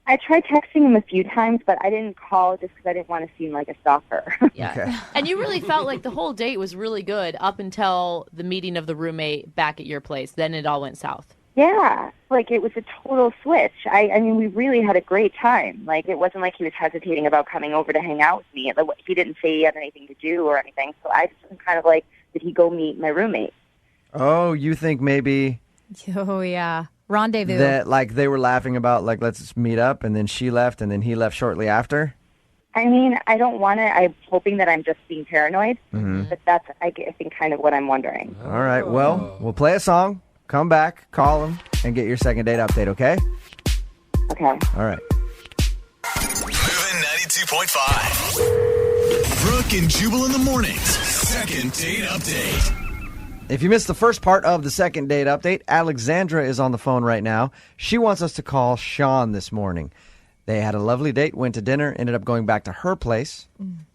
I tried texting him a few times, but I didn't call just because I didn't want to seem like a stalker. Yeah. Okay. And you really felt like the whole date was really good up until the meeting of the roommate back at your place. Then it all went south. Yeah, like it was a total switch. I mean, we really had a great time. Like it wasn't like he was hesitating about coming over to hang out with me. He didn't say he had anything to do or anything. So I just was kind of like, did he go meet my roommate? Oh, you think maybe Oh, yeah. Rendezvous. that like they were laughing about like let's meet up, and then she left, and then he left shortly after? I mean, I don't want to. I'm hoping that I'm just being paranoid, Mhm. but that's, I think, kind of what I'm wondering. All right. Well, we'll play a song, come back, call him, and get your second date update, okay? Okay. All right. Moving 92.5. Brooke and Jubal in the mornings. Second date update. If you missed the first part of the second date update, Alexandra is on the phone right now. She wants us to call Sean this morning. They had a lovely date, went to dinner, ended up going back to her place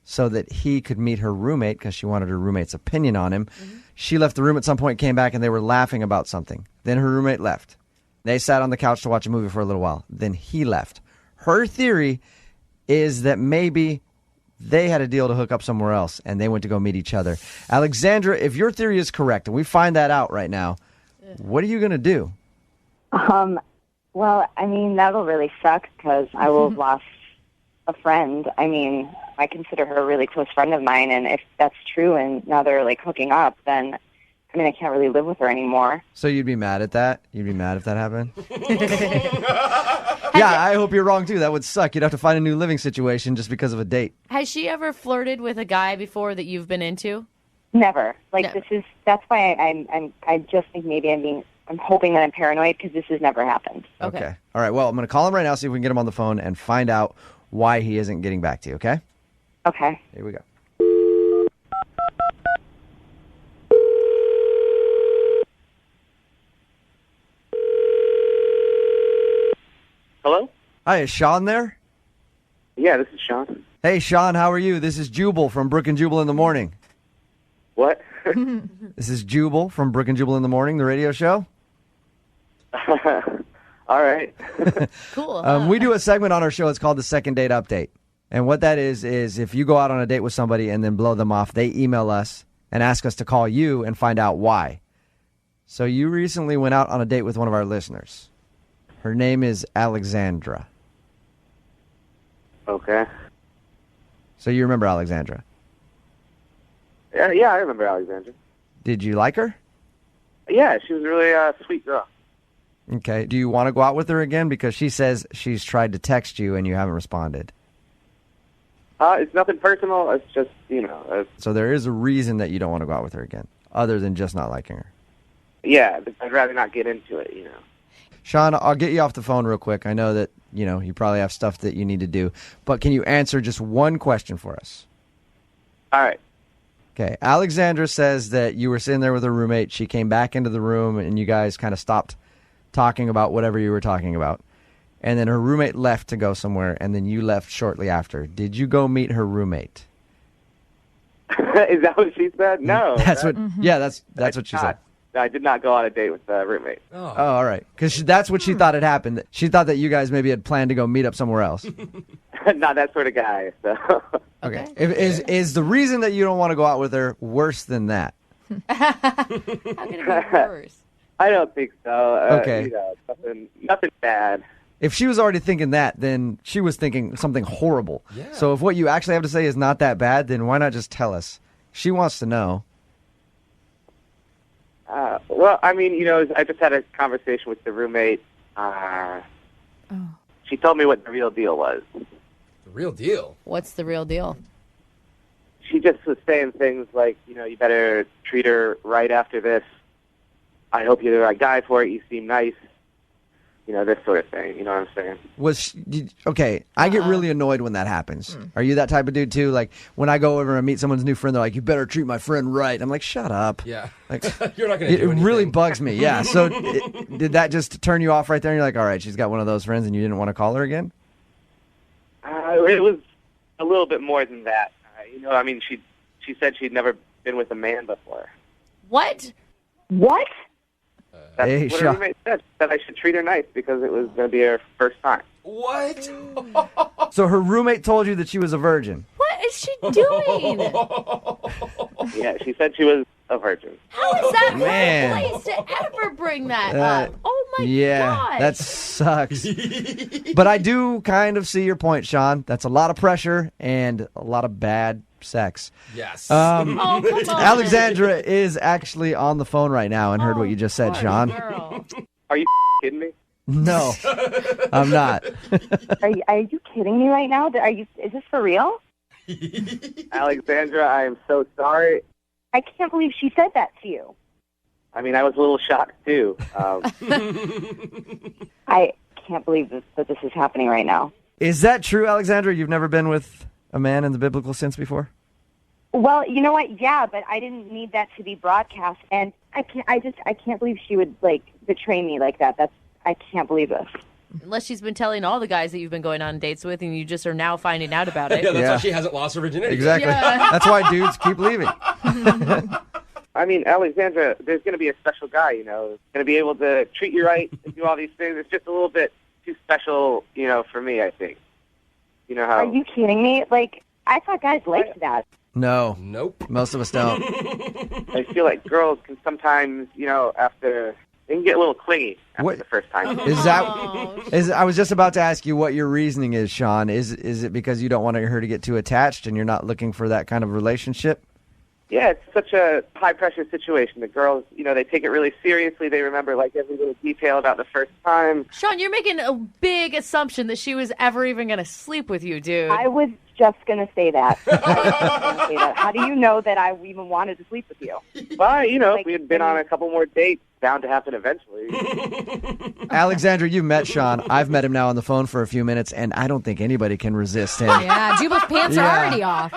so that he could meet her roommate because she wanted her roommate's opinion on him. She left the room at some point, came back, and they were laughing about something. Then her roommate left. They sat on the couch to watch a movie for a little while. Then he left. Her theory is that maybe they had a deal to hook up somewhere else, and they went to go meet each other. Alexandra, if your theory is correct, and we find that out right now, what are you going to do? Well, I mean, that'll really suck because I will have lost a friend. I mean, I consider her a really close friend of mine, and if that's true and now they're, like, hooking up, then, I mean, I can't really live with her anymore. So you'd be mad at that? You'd be mad if that happened? Yeah, I hope you're wrong, too. That would suck. You'd have to find a new living situation just because of a date. Has she ever flirted with a guy before that you've been into? Never. Like, that's why I just think maybe I'm hoping that I'm paranoid because this has never happened. Okay. All right, well, I'm going to call him right now, see if we can get him on the phone and find out why he isn't getting back to you, okay? Okay. Here we go. Hello? Hi, is Sean there? Yeah, this is Sean. Hey, Sean, how are you? This is Jubal from Brooke and Jubal in the Morning. What? This is Jubal from Brooke and Jubal in the Morning, the radio show. All right. Cool. We do a segment on our show. It's called the Second Date Update. And what that is if you go out on a date with somebody and then blow them off, they email us and ask us to call you and find out why. So you recently went out on a date with one of our listeners. Her name is Alexandra. Okay. So you remember Alexandra? Yeah, I remember Alexandra. Did you like her? Yeah, she was a really sweet girl. Okay. Do you want to go out with her again? Because she says she's tried to text you and you haven't responded. It's nothing personal. It's just, So there is a reason that you don't want to go out with her again, other than just not liking her. yeah, I'd rather not get into it, Sean, I'll get you off the phone real quick. I know that, you probably have stuff that you need to do. But can you answer just one question for us? All right. Okay. Alexandra says that you were sitting there with her roommate. She came back into the room, and you guys kind of stopped talking about whatever you were talking about. And then her roommate left to go somewhere, and then you left shortly after. Did you go meet her roommate? Is that what she said? No. That's what what she said. I did not go on a date with a roommate. Oh, all right. Because that's what she thought had happened. She thought that you guys maybe had planned to go meet up somewhere else. Not that sort of guy. So. Okay. Is the reason that you don't want to go out with her worse than that? How can it be worse? I don't think so. Okay. Nothing bad. If she was already thinking that, then she was thinking something horrible. Yeah. So if what you actually have to say is not that bad, then why not just tell us? She wants to know. Well, I mean, I just had a conversation with the roommate. She told me what the real deal was. The real deal? What's the real deal? She just was saying things like, you better treat her right after this. I hope you're the right guy for it. You seem nice. This sort of thing. You know what I'm saying? Okay, I get really annoyed when that happens. Are you that type of dude too? Like when I go over and meet someone's new friend, they're like, "You better treat my friend right." I'm like, "Shut up." Yeah. Like You're not going to do anything. It really bugs me. Yeah. So did that just turn you off right there? And you're like, "All right, she's got one of those friends," and you didn't want to call her again? It was a little bit more than that. I mean, she said she'd never been with a man before. What? What? That's Hey, what her roommate said. That I should treat her nice because it was going to be her first time. What? So her roommate told you that she was a virgin. What is she doing? Yeah, she said she was a virgin. How is that Man. one place to ever bring that up? Oh my Yeah, gosh. that sucks. But I do kind of see your point, Sean. That's a lot of pressure and a lot of bad sex. Yes. Oh, come on. Alexandra is actually on the phone right now and heard what you just said, Sean. Girl. Are you kidding me? No, I'm not. Are you kidding me right now? Is this for real? Alexandra, I am so sorry. I can't believe she said that to you. I mean, I was a little shocked, too. I can't believe that this is happening right now. Is that true, Alexandra? You've never been with a man in the biblical sense before? Well, you know what? Yeah, but I didn't need that to be broadcast, and I can't believe she would betray me like that. I can't believe this. Unless she's been telling all the guys that you've been going on dates with, and you just are now finding out about it. Yeah, that's why she hasn't lost her virginity. Exactly. Yeah. That's why dudes keep leaving. I mean, Alexandra, there's going to be a special guy, going to be able to treat you right and do all these things. It's just a little bit too special, for me, I think. You know how... Are you kidding me? I thought guys liked that. No. Nope. Most of us don't. I feel like girls can sometimes, after... They can get a little clingy after the first time. I was just about to ask you what your reasoning is, Sean. Is it because you don't want her to get too attached and you're not looking for that kind of relationship? Yeah, it's such a high-pressure situation. The girls, they take it really seriously. They remember, every little detail about the first time. Sean, you're making a big assumption that she was ever even going to sleep with you, dude. I was just going to say that. How do you know that I even wanted to sleep with you? Well, if we had been on a couple more dates, bound to happen eventually. Alexandra, you met Sean. I've met him now on the phone for a few minutes, and I don't think anybody can resist him. Yeah, Jubal's pants are already off.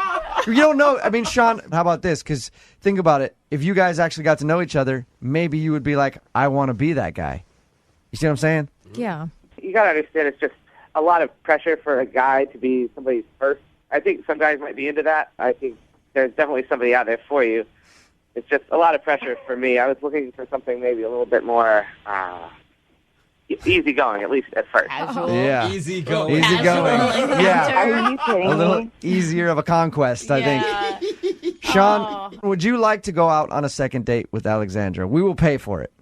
You don't know. I mean, Sean, how about this? Because think about it. If you guys actually got to know each other, maybe you would be like, I want to be that guy. You see what I'm saying? Yeah. You got to understand it's just a lot of pressure for a guy to be somebody's first. I think some guys might be into that. I think there's definitely somebody out there for you. It's just a lot of pressure for me. I was looking for something maybe a little bit more easygoing, at least at first. Casual. Yeah. Easygoing. Easygoing. Yeah. Are you kidding A little me? easier of a conquest, I think. Sean, would you like to go out on a second date with Alexandra? We will pay for it.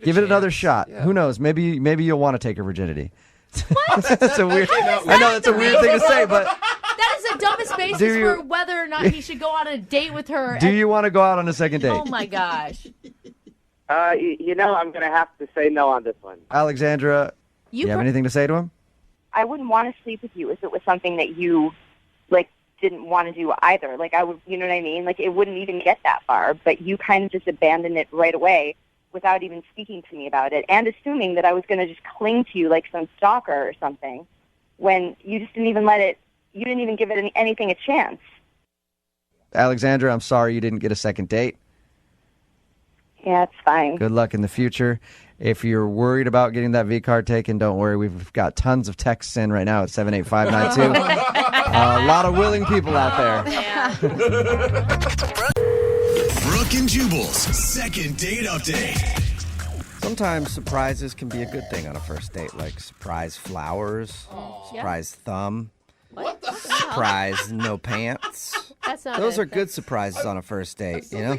Give it another shot. Yeah. Who knows? Maybe you'll want to take her virginity. What? That's a weird. I know that's a weird thing to say, but that is the dumbest basis for whether or not he should go on a date with her. Do you want to go out on a second date? Oh my gosh. I'm going to have to say no on this one. Alexandra, you have anything to say to him? I wouldn't want to sleep with you if it was something that you didn't want to do either. I would, you know what I mean? It wouldn't even get that far, but you kind of just abandoned it right away without even speaking to me about it and assuming that I was going to just cling to you like some stalker or something when you just didn't even you didn't even give it anything a chance. Alexandra, I'm sorry you didn't get a second date. Yeah, it's fine. Good luck in the future. If you're worried about getting that V card taken, don't worry. We've got tons of texts in right now at 78592. A lot of willing people out there. Brooke and Jubal's second date update. Sometimes surprises can be a good thing on a first date, like surprise flowers, surprise thumb, surprise no pants. That's not Those are good surprises on a first date, you know?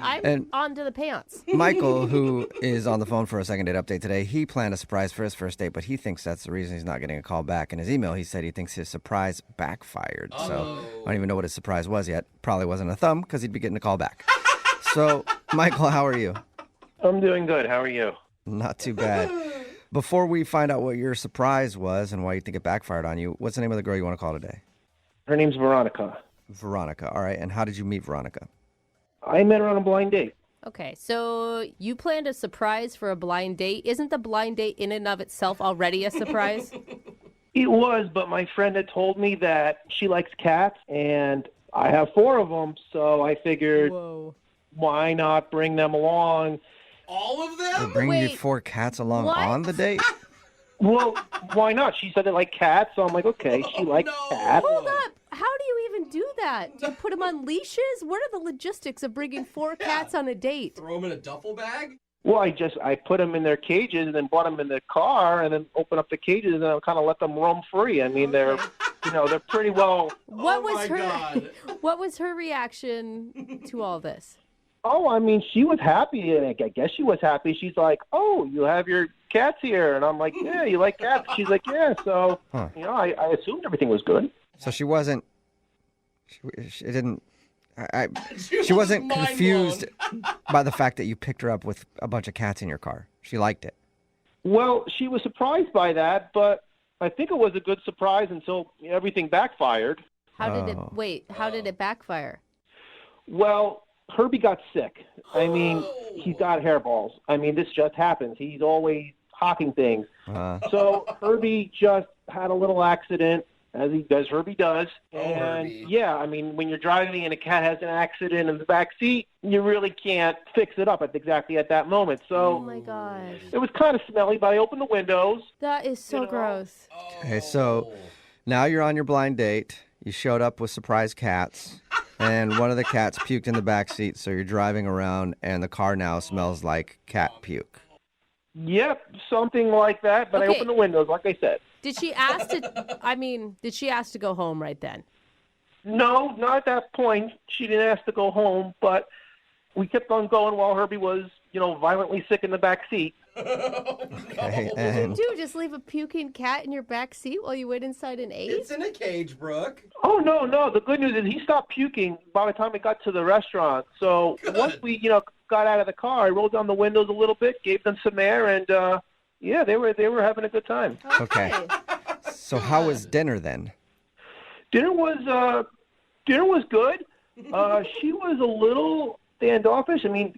I'm on to the pants. Michael, who is on the phone for a second date update today, he planned a surprise for his first date, but he thinks that's the reason he's not getting a call back. In his email, he said he thinks his surprise backfired. So I don't even know what his surprise was yet. Probably wasn't a thumb because he'd be getting a call back. So, Michael, how are you? I'm doing good. How are you? Not too bad. Before we find out what your surprise was and why you think it backfired on you, what's the name of the girl you want to call today? Her name's Veronica. Veronica. All right. And how did you meet Veronica? I met her on a blind date. Okay, so you planned a surprise for a blind date. Isn't the blind date in and of itself already a surprise? It was, but my friend had told me that she likes cats, and I have 4 of them, so I figured, why not bring them along? All of them? You're bringing your 4 cats along on the date? Well, why not? She said they like cats, so I'm like, okay, she likes cats. Hold up. How do you even do that? Do you put them on leashes? What are the logistics of bringing 4 cats on a date? Throw them in a duffel bag? Well, I put them in their cages and then brought them in the car and then opened up the cages and I kind of let them roam free. I mean, they're pretty well. What was her reaction to all this? Oh, I mean, she was happy. I guess she was happy. She's like, "Oh, you have your cats here," and I'm like, "Yeah, you like cats?" She's like, "Yeah." So, I assumed everything was good. So she wasn't. She didn't. She wasn't confused by the fact that you picked her up with a bunch of cats in your car. She liked it. Well, she was surprised by that, but I think it was a good surprise until everything backfired. How did it backfire? Well, Herbie got sick. I mean, he's got hairballs. I mean, this just happens. He's always hawking things. So Herbie just had a little accident, as Herbie does. And yeah, I mean, when you're driving and a cat has an accident in the back seat, you really can't fix it up exactly at that moment. So, oh my gosh, it was kind of smelly, but I opened the windows. That is so gross. Okay, so now you're on your blind date. You showed up with surprise cats, and one of the cats puked in the back seat, so you're driving around, and the car now smells like cat puke. Yep, something like that, but I opened the windows, like I said. Did she ask to go home right then? No, not at that point. She didn't ask to go home, but we kept on going while Herbie was, violently sick in the back seat. Okay, What did you do? Just leave a puking cat in your back seat while you wait inside and ate? It's in a cage, Brooke. Oh, no. The good news is he stopped puking by the time we got to the restaurant. So once we, got out of the car, I rolled down the windows a little bit, gave them some air, and yeah, they were having a good time. Okay. So how was dinner then? Dinner was good. She was a little standoffish. I mean,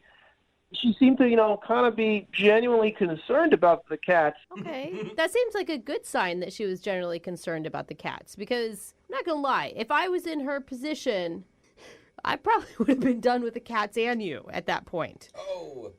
she seemed to, kind of be genuinely concerned about the cats. Okay. That seems like a good sign that she was generally concerned about the cats, because I'm not going to lie, if I was in her position, I probably would have been done with the cats and you at that point. Oh.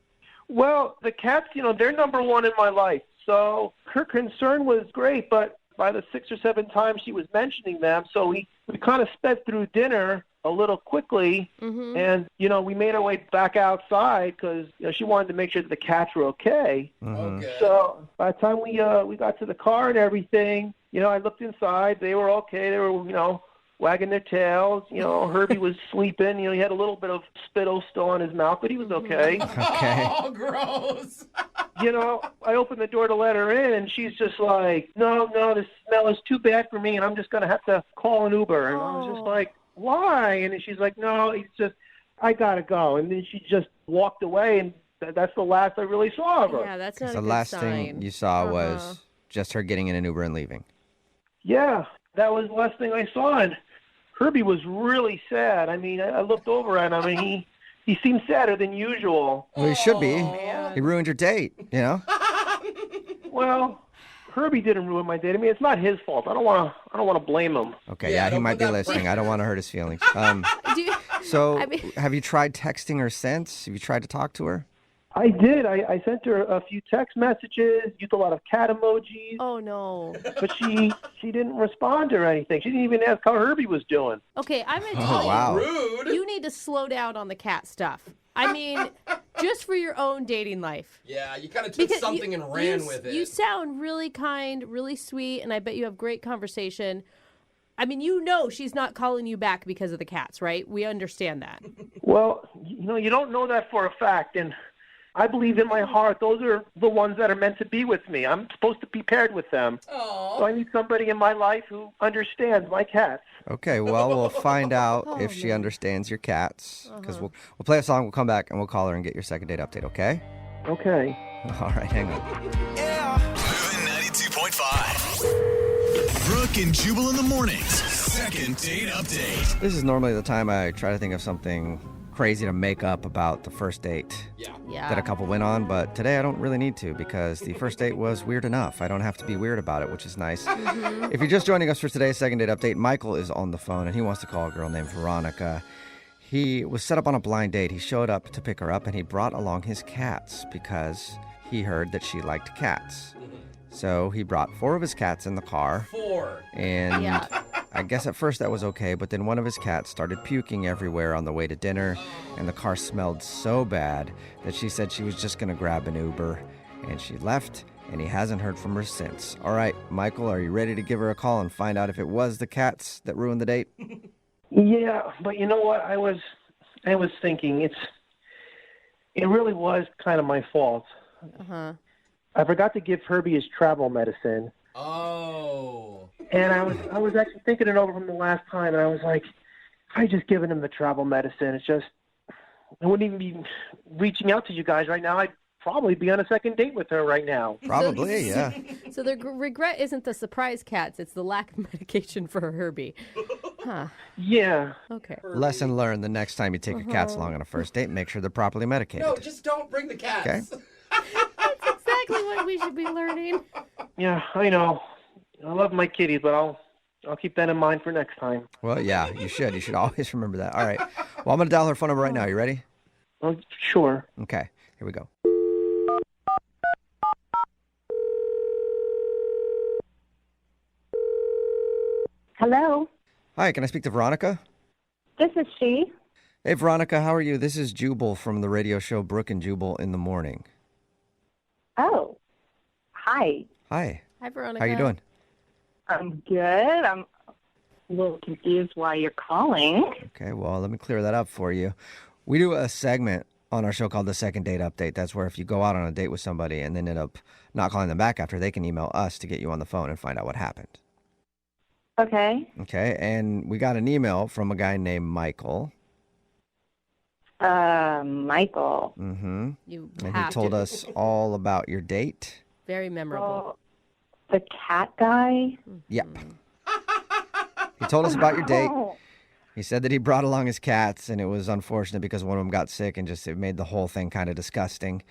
Well, the cats, they're number one in my life. So her concern was great, but by the 6 or 7 times she was mentioning them, so we kind of sped through dinner a little quickly, and, we made our way back outside because, she wanted to make sure that the cats were okay. Okay. So by the time we got to the car and everything, I looked inside. They were okay. They were, wagging their tails. Herbie was sleeping. He had a little bit of spittle still on his mouth, but he was okay. Okay. Oh, gross. I opened the door to let her in, and she's just like, no, the smell is too bad for me, and I'm just going to have to call an Uber. And I was just like, why? And then she's like, no, it's just, I got to go. And then she just walked away, and that's the last I really saw of her. Yeah, that's not a The good last sign. thing you saw was just her getting in an Uber and leaving. Yeah, that was the last thing I saw, and Herbie was really sad. I mean, I looked over at him, and he seemed sadder than usual. Well, he should be. He ruined your date, Well, Herbie didn't ruin my date. I mean, it's not his fault. I don't want to blame him. Okay, yeah, he might be listening. I don't want to hurt his feelings. Have you tried texting her since? Have you tried to talk to her? I did. I sent her a few text messages, used a lot of cat emojis. Oh, no. But she didn't respond or anything. She didn't even ask how Herbie was doing. Okay, I'm going to tell you. Wow. Rude. You need to slow down on the cat stuff. I mean, just for your own dating life. Yeah, you kind of took something and ran with it. You sound really kind, really sweet, and I bet you have great conversation. I mean, she's not calling you back because of the cats, right? We understand that. Well, you don't know that for a fact, and I believe in my heart those are the ones that are meant to be with me. I'm supposed to be paired with them. Aww. So I need somebody in my life who understands my cats. Okay, well, we'll find out if she understands your cats. Because we'll play a song, we'll come back, and we'll call her and get your second date update, okay? Okay. All right, hang on. Moving 92.5. Brooke and Jubal in the mornings. Second date update. This is normally the time I try to think of something crazy to make up about the first date that a couple went on, but today I don't really need to because the first date was weird enough. I don't have to be weird about it, which is nice. If you're just joining us for today's second date update, Michael is on the phone and he wants to call a girl named Veronica. He was set up on a blind date. He showed up to pick her up and he brought along his cats because he heard that she liked cats. So he brought 4 of his cats in the car. 4. And I guess at first that was okay, but then one of his cats started puking everywhere on the way to dinner, and the car smelled so bad that she said she was just going to grab an Uber, and she left, and he hasn't heard from her since. All right, Michael, are you ready to give her a call and find out if it was the cats that ruined the date? Yeah, but you know what? I was thinking it really was kind of my fault. Uh-huh. I forgot to give Herbie his travel medicine. Oh. And I was actually thinking it over from the last time, and I was like, if I just given him the travel medicine, it's just, I wouldn't even be reaching out to you guys right now. I'd probably be on a second date with her right now. Probably, yeah. So the regret isn't the surprise cats, it's the lack of medication for Herbie. Huh. Yeah. Okay. Lesson learned: the next time you take your cats along on a first date, make sure they're properly medicated. No, just don't bring the cats. Okay. That's exactly what we should be learning. Yeah, I know. I love my kitties, but I'll keep that in mind for next time. Well, yeah, you should. You should always remember that. All right. Well, I'm going to dial her phone number right now. You ready? Well, sure. Okay. Here we go. Hello, Hi, can I speak to Veronica? this is she. Hey, Veronica, how are you? This is Jubal from the radio show Brooke and Jubal in the Morning. Oh, hi. Hi. Hi, Veronica. How you doing? I'm good. I'm a little confused why you're calling. Okay, well, let me clear that up for you. We do a segment on our show called the Second Date Update. That's where if you go out on a date with somebody and then end up not calling them back after, they can email us to get you on the phone and find out what happened. Okay. Okay, and we got an email from a guy named Michael. Michael. Mm-hmm. You And have he told to. us all about your date. Very memorable. Oh, the cat guy? Yep. He told us about your date. Oh, He said that he brought along his cats, and it was unfortunate because one of them got sick and just it made the whole thing kind of disgusting.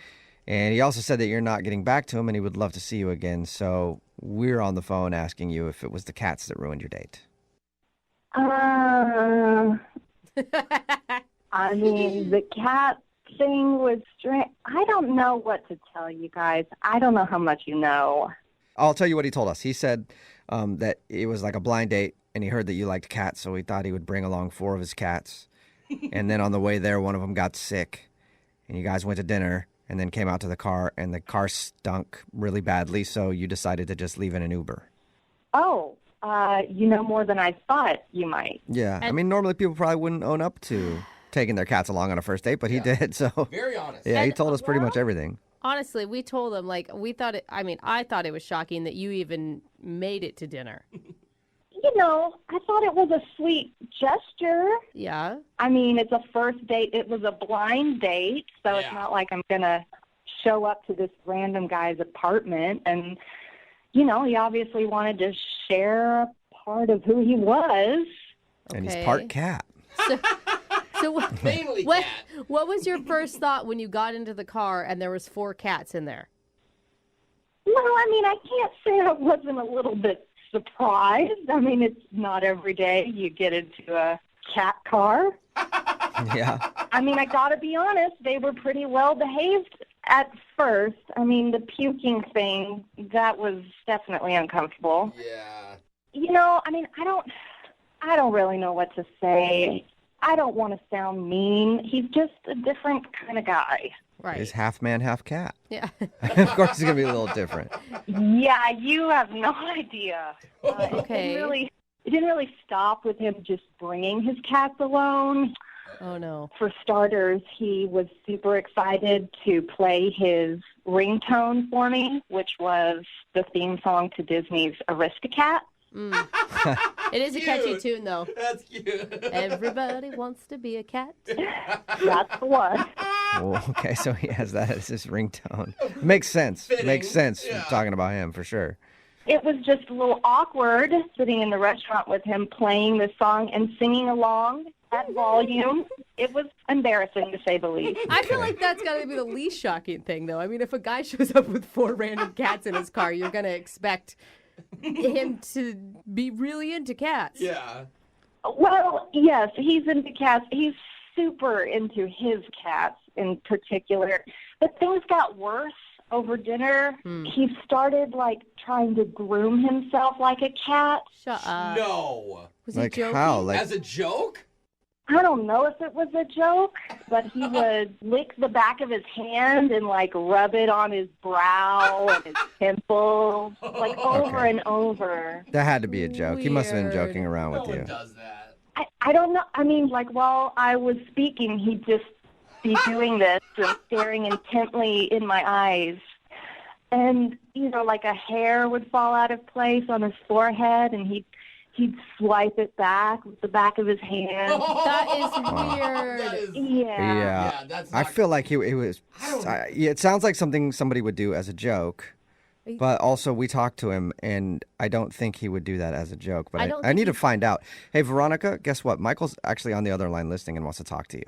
And he also said that you're not getting back to him and he would love to see you again. So we're on the phone asking you if it was the cats that ruined your date. I mean, the cat thing was strange. I don't know what to tell you guys. I don't know how much you know. I'll tell you what he told us. He said that it was like a blind date, and he heard that you liked cats, so he thought he would bring along 4 of his cats. And then on the way there, one of them got sick, and you guys went to dinner and then came out to the car, and the car stunk really badly, so you decided to just leave in an Uber. Oh, you know more than I thought you might. Yeah, I mean, normally people probably wouldn't own up to taking their cats along on a first date, but he did, so. Very honest. Yeah, he And, told us pretty much everything. Honestly, we told him, like, we thought it, I mean, I thought it was shocking that you even made it to dinner. You know, I thought it was a sweet gesture. Yeah. I mean, it's a first date. It was a blind date, so it's not like I'm going to show up to this random guy's apartment. And, you know, he obviously wanted to share a part of who he was. And he's part cat. So what was your first thought when you got into the car and there was 4 cats in there? Well, I mean, I can't say I wasn't a little bit surprised. I mean, it's not every day you get into a cat car. Yeah. I mean, I got to be honest, they were pretty well behaved at first. I mean, the puking thing, that was definitely uncomfortable. Yeah. You know, I mean, I don't really know what to say. I don't want to sound mean. He's just a different kind of guy. Right. He's half man, half cat. Yeah. Of course, it's going to be a little different. Yeah, you have no idea. Okay. It didn't really stop with him just bringing his cats alone. Oh, no. For starters, he was super excited to play his ringtone for me, which was the theme song to Disney's Aristocat. It is a catchy tune, though. That's cute. Everybody wants to be a cat. That's the one. Oh, okay, so he has that as his ringtone. Makes sense. Fitting. Makes sense. Yeah. Talking about him, for sure. It was just a little awkward sitting in the restaurant with him playing this song and singing along at volume. It was embarrassing, to say the least. I feel like that's got to be the least shocking thing, though. I mean, if a guy shows up with 4 random cats in his car, you're going to expect him to be really into cats. Yeah. Well, yes, he's into cats. He's super into his cats in particular. But things got worse over dinner, he started like trying to groom himself like a cat. Shut up. No. Was Like he joking? how? Like As a joke? I don't know if it was a joke, but he would lick the back of his hand and like rub it on his brow and his temples, like over Okay. and over. that had to be a joke. He must have been Weird. joking around No with one you. does that. I don't know. I mean, like while I was speaking, he'd just be doing this and staring intently in my eyes. And, you know, like a hair would fall out of place on his forehead and he'd swipe it back with the back of his hand. That is weird. That is, Yeah. Yeah, that's I not- feel like he was. Yeah, it sounds like something somebody would do as a joke, but also we talked to him, and I don't think he would do that as a joke. But I don't I think need to he- find out. Hey, Veronica, guess what? Michael's actually on the other line listening and wants to talk to you.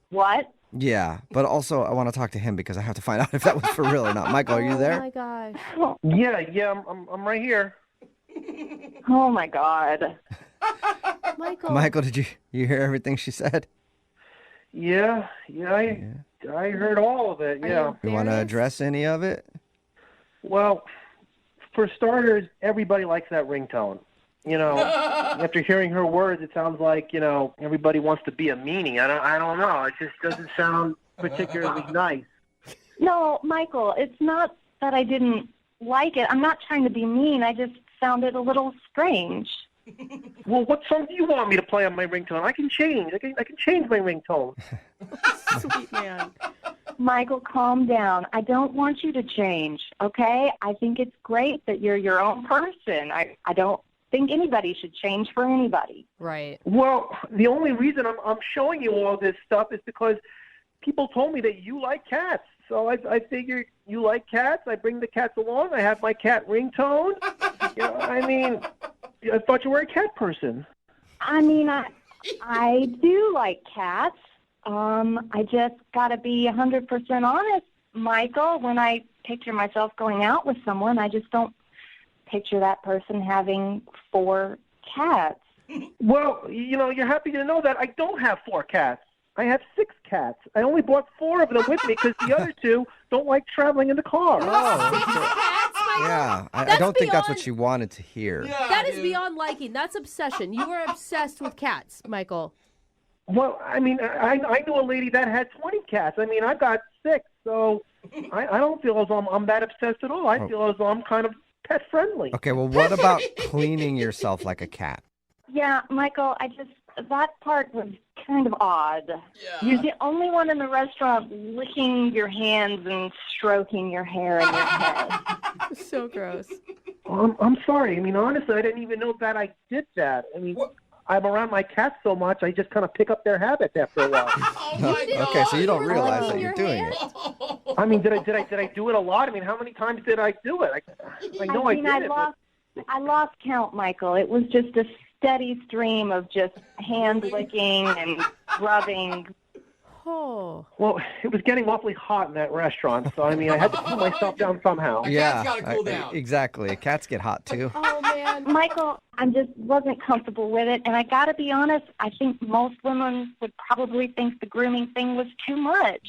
What? Yeah, but also I want to talk to him because I have to find out if that was for real or not. Michael, are you Oh there? my gosh. Yeah, I'm right here. Oh, my God. Michael. Michael, did you hear everything she said? Yeah, I heard all of it. Are Yeah. you You want to embarrassed? address any of it? Well, for starters, everybody likes that ringtone. You know, after hearing her words, it sounds like, you know, everybody wants to be a meanie. I don't know. It just doesn't sound particularly nice. No, Michael, it's not that I didn't like it. I'm not trying to be mean. I just found it a little strange. Well, what song do you want me to play on my ringtone? I can change. I can change my ringtone. Sweet man. Michael, calm down. I don't want you to change, okay? I think it's great that you're your own person. I don't think anybody should change for anybody. Right. Well, the only reason I'm showing you all this stuff is because people told me that you like cats. So I figured you like cats. I bring the cats along. I have my cat ringtone. You know, I mean, I thought you were a cat person. I mean, I do like cats. I just got to be 100% honest, Michael. When I picture myself going out with someone, I just don't picture that person having 4 cats. Well, you know, you're happy to know that I don't have 4 cats. I have 6 cats. I only brought 4 of them with me because the other 2 don't like traveling in the car. Yeah, I That's don't think that's what beyond- she wanted to hear. That is beyond liking. That's obsession. You are obsessed with cats, Michael. Well, I mean, I knew a lady that had 20 cats. I mean, I've got 6, so I don't feel as though I'm that obsessed at all. I feel as though I'm kind of pet friendly. Okay, well, what about cleaning yourself like a cat? Yeah, Michael, that part was kind of odd. You're the only one in the restaurant licking your hands and stroking your hair and your head. So gross. I'm sorry. I mean, honestly, I didn't even know that I did that. I mean, I'm around my cats so much, I just kind of pick up their habits after a while. Okay, so you don't realize that you're doing it. I mean, did I do it a lot? I mean, how many times did I do it? I know I, mean, did it. but- I lost count, Michael. It was just a steady stream of just hand licking and rubbing. Oh. Well, it was getting awfully hot in that restaurant, so I mean, I had to cool myself down somehow. Exactly. Cats get hot too. Oh, man. Michael, I just wasn't comfortable with it. And I got to be honest, I think most women would probably think the grooming thing was too much.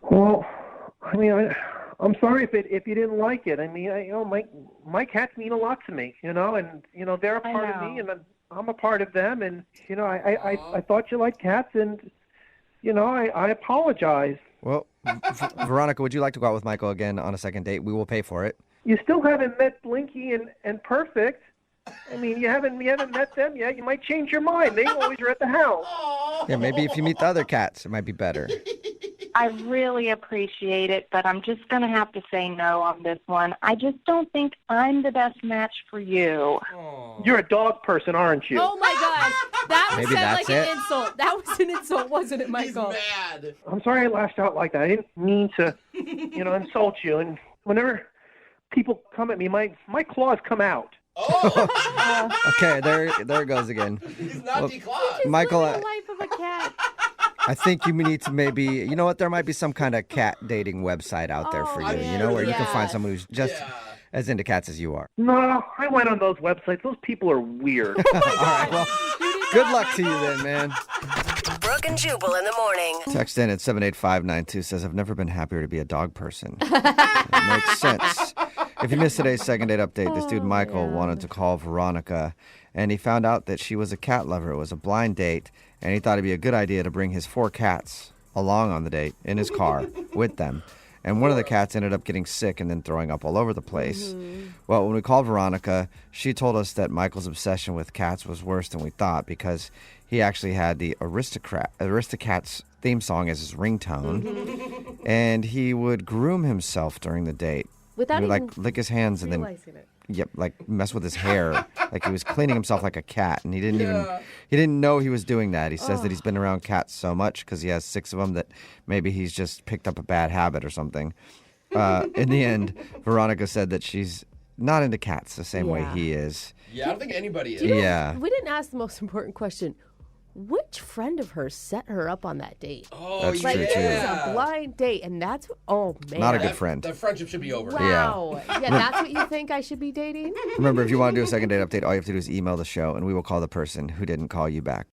Well, I mean, I'm sorry if you didn't like it. I mean, you know, my cats mean a lot to me, you know, and you know they're a part of me, and I'm a part of them, and you know, I thought you liked cats, and you know, I apologize. Well, Veronica, would you like to go out with Michael again on a second date? We will pay for it. You still haven't met Blinky and Perfect. I mean, you haven't met them yet. You might change your mind. They always are at the house. Yeah, maybe if you meet the other cats, it might be better. I really appreciate it, but I'm just going to have to say no on this one. I just don't think I'm the best match for you. You're a dog person, aren't you? Oh my gosh. That was Maybe said that's like it. an insult. That was an insult, wasn't it, Michael? He's mad. I'm sorry I lashed out like that. I didn't mean to, you know, insult you. And whenever people come at me, my claws come out. Okay, there it goes again. He's not declawed. Michael, The life of a cat. I think you need to maybe, you know what, there might be some kind of cat dating website out there for you, you know, where you can find someone who's just as into cats as you are. No, I went on those websites. Those people are weird. All right, well, good luck to you then, man. Brooke and Jubal in the morning. Text in at 78592 says, I've never been happier to be a dog person. It makes sense. If you missed today's second date update, this dude Michael wanted to call Veronica, and he found out that she was a cat lover. It was a blind date, and he thought it'd be a good idea to bring his 4 cats along on the date in his car with them. And one of the cats ended up getting sick and then throwing up all over the place. Well, when we called Veronica, she told us that Michael's obsession with cats was worse than we thought because he actually had the Aristocats theme song as his ringtone, and he would groom himself during the date. Without he would, even lick his hands and then realizing it. Yep, mess with his hair. Like he was cleaning himself like a cat, and he didn't know he was doing that. He says that he's been around cats so much because he has 6 of them that maybe he's just picked up a bad habit or something. In the end, Veronica said that she's not into cats the same way he is. Yeah, I don't think anybody is. Do you know, Yeah. we didn't ask the most important question. Which friend of hers set her up on that date? Oh, That's like, true, it too. was a blind date, and that's, oh, man. Not a good friend. The friendship should be over. Wow. Yeah, that's what you think I should be dating? Remember, if you want to do a second date update, all you have to do is email the show, and we will call the person who didn't call you back.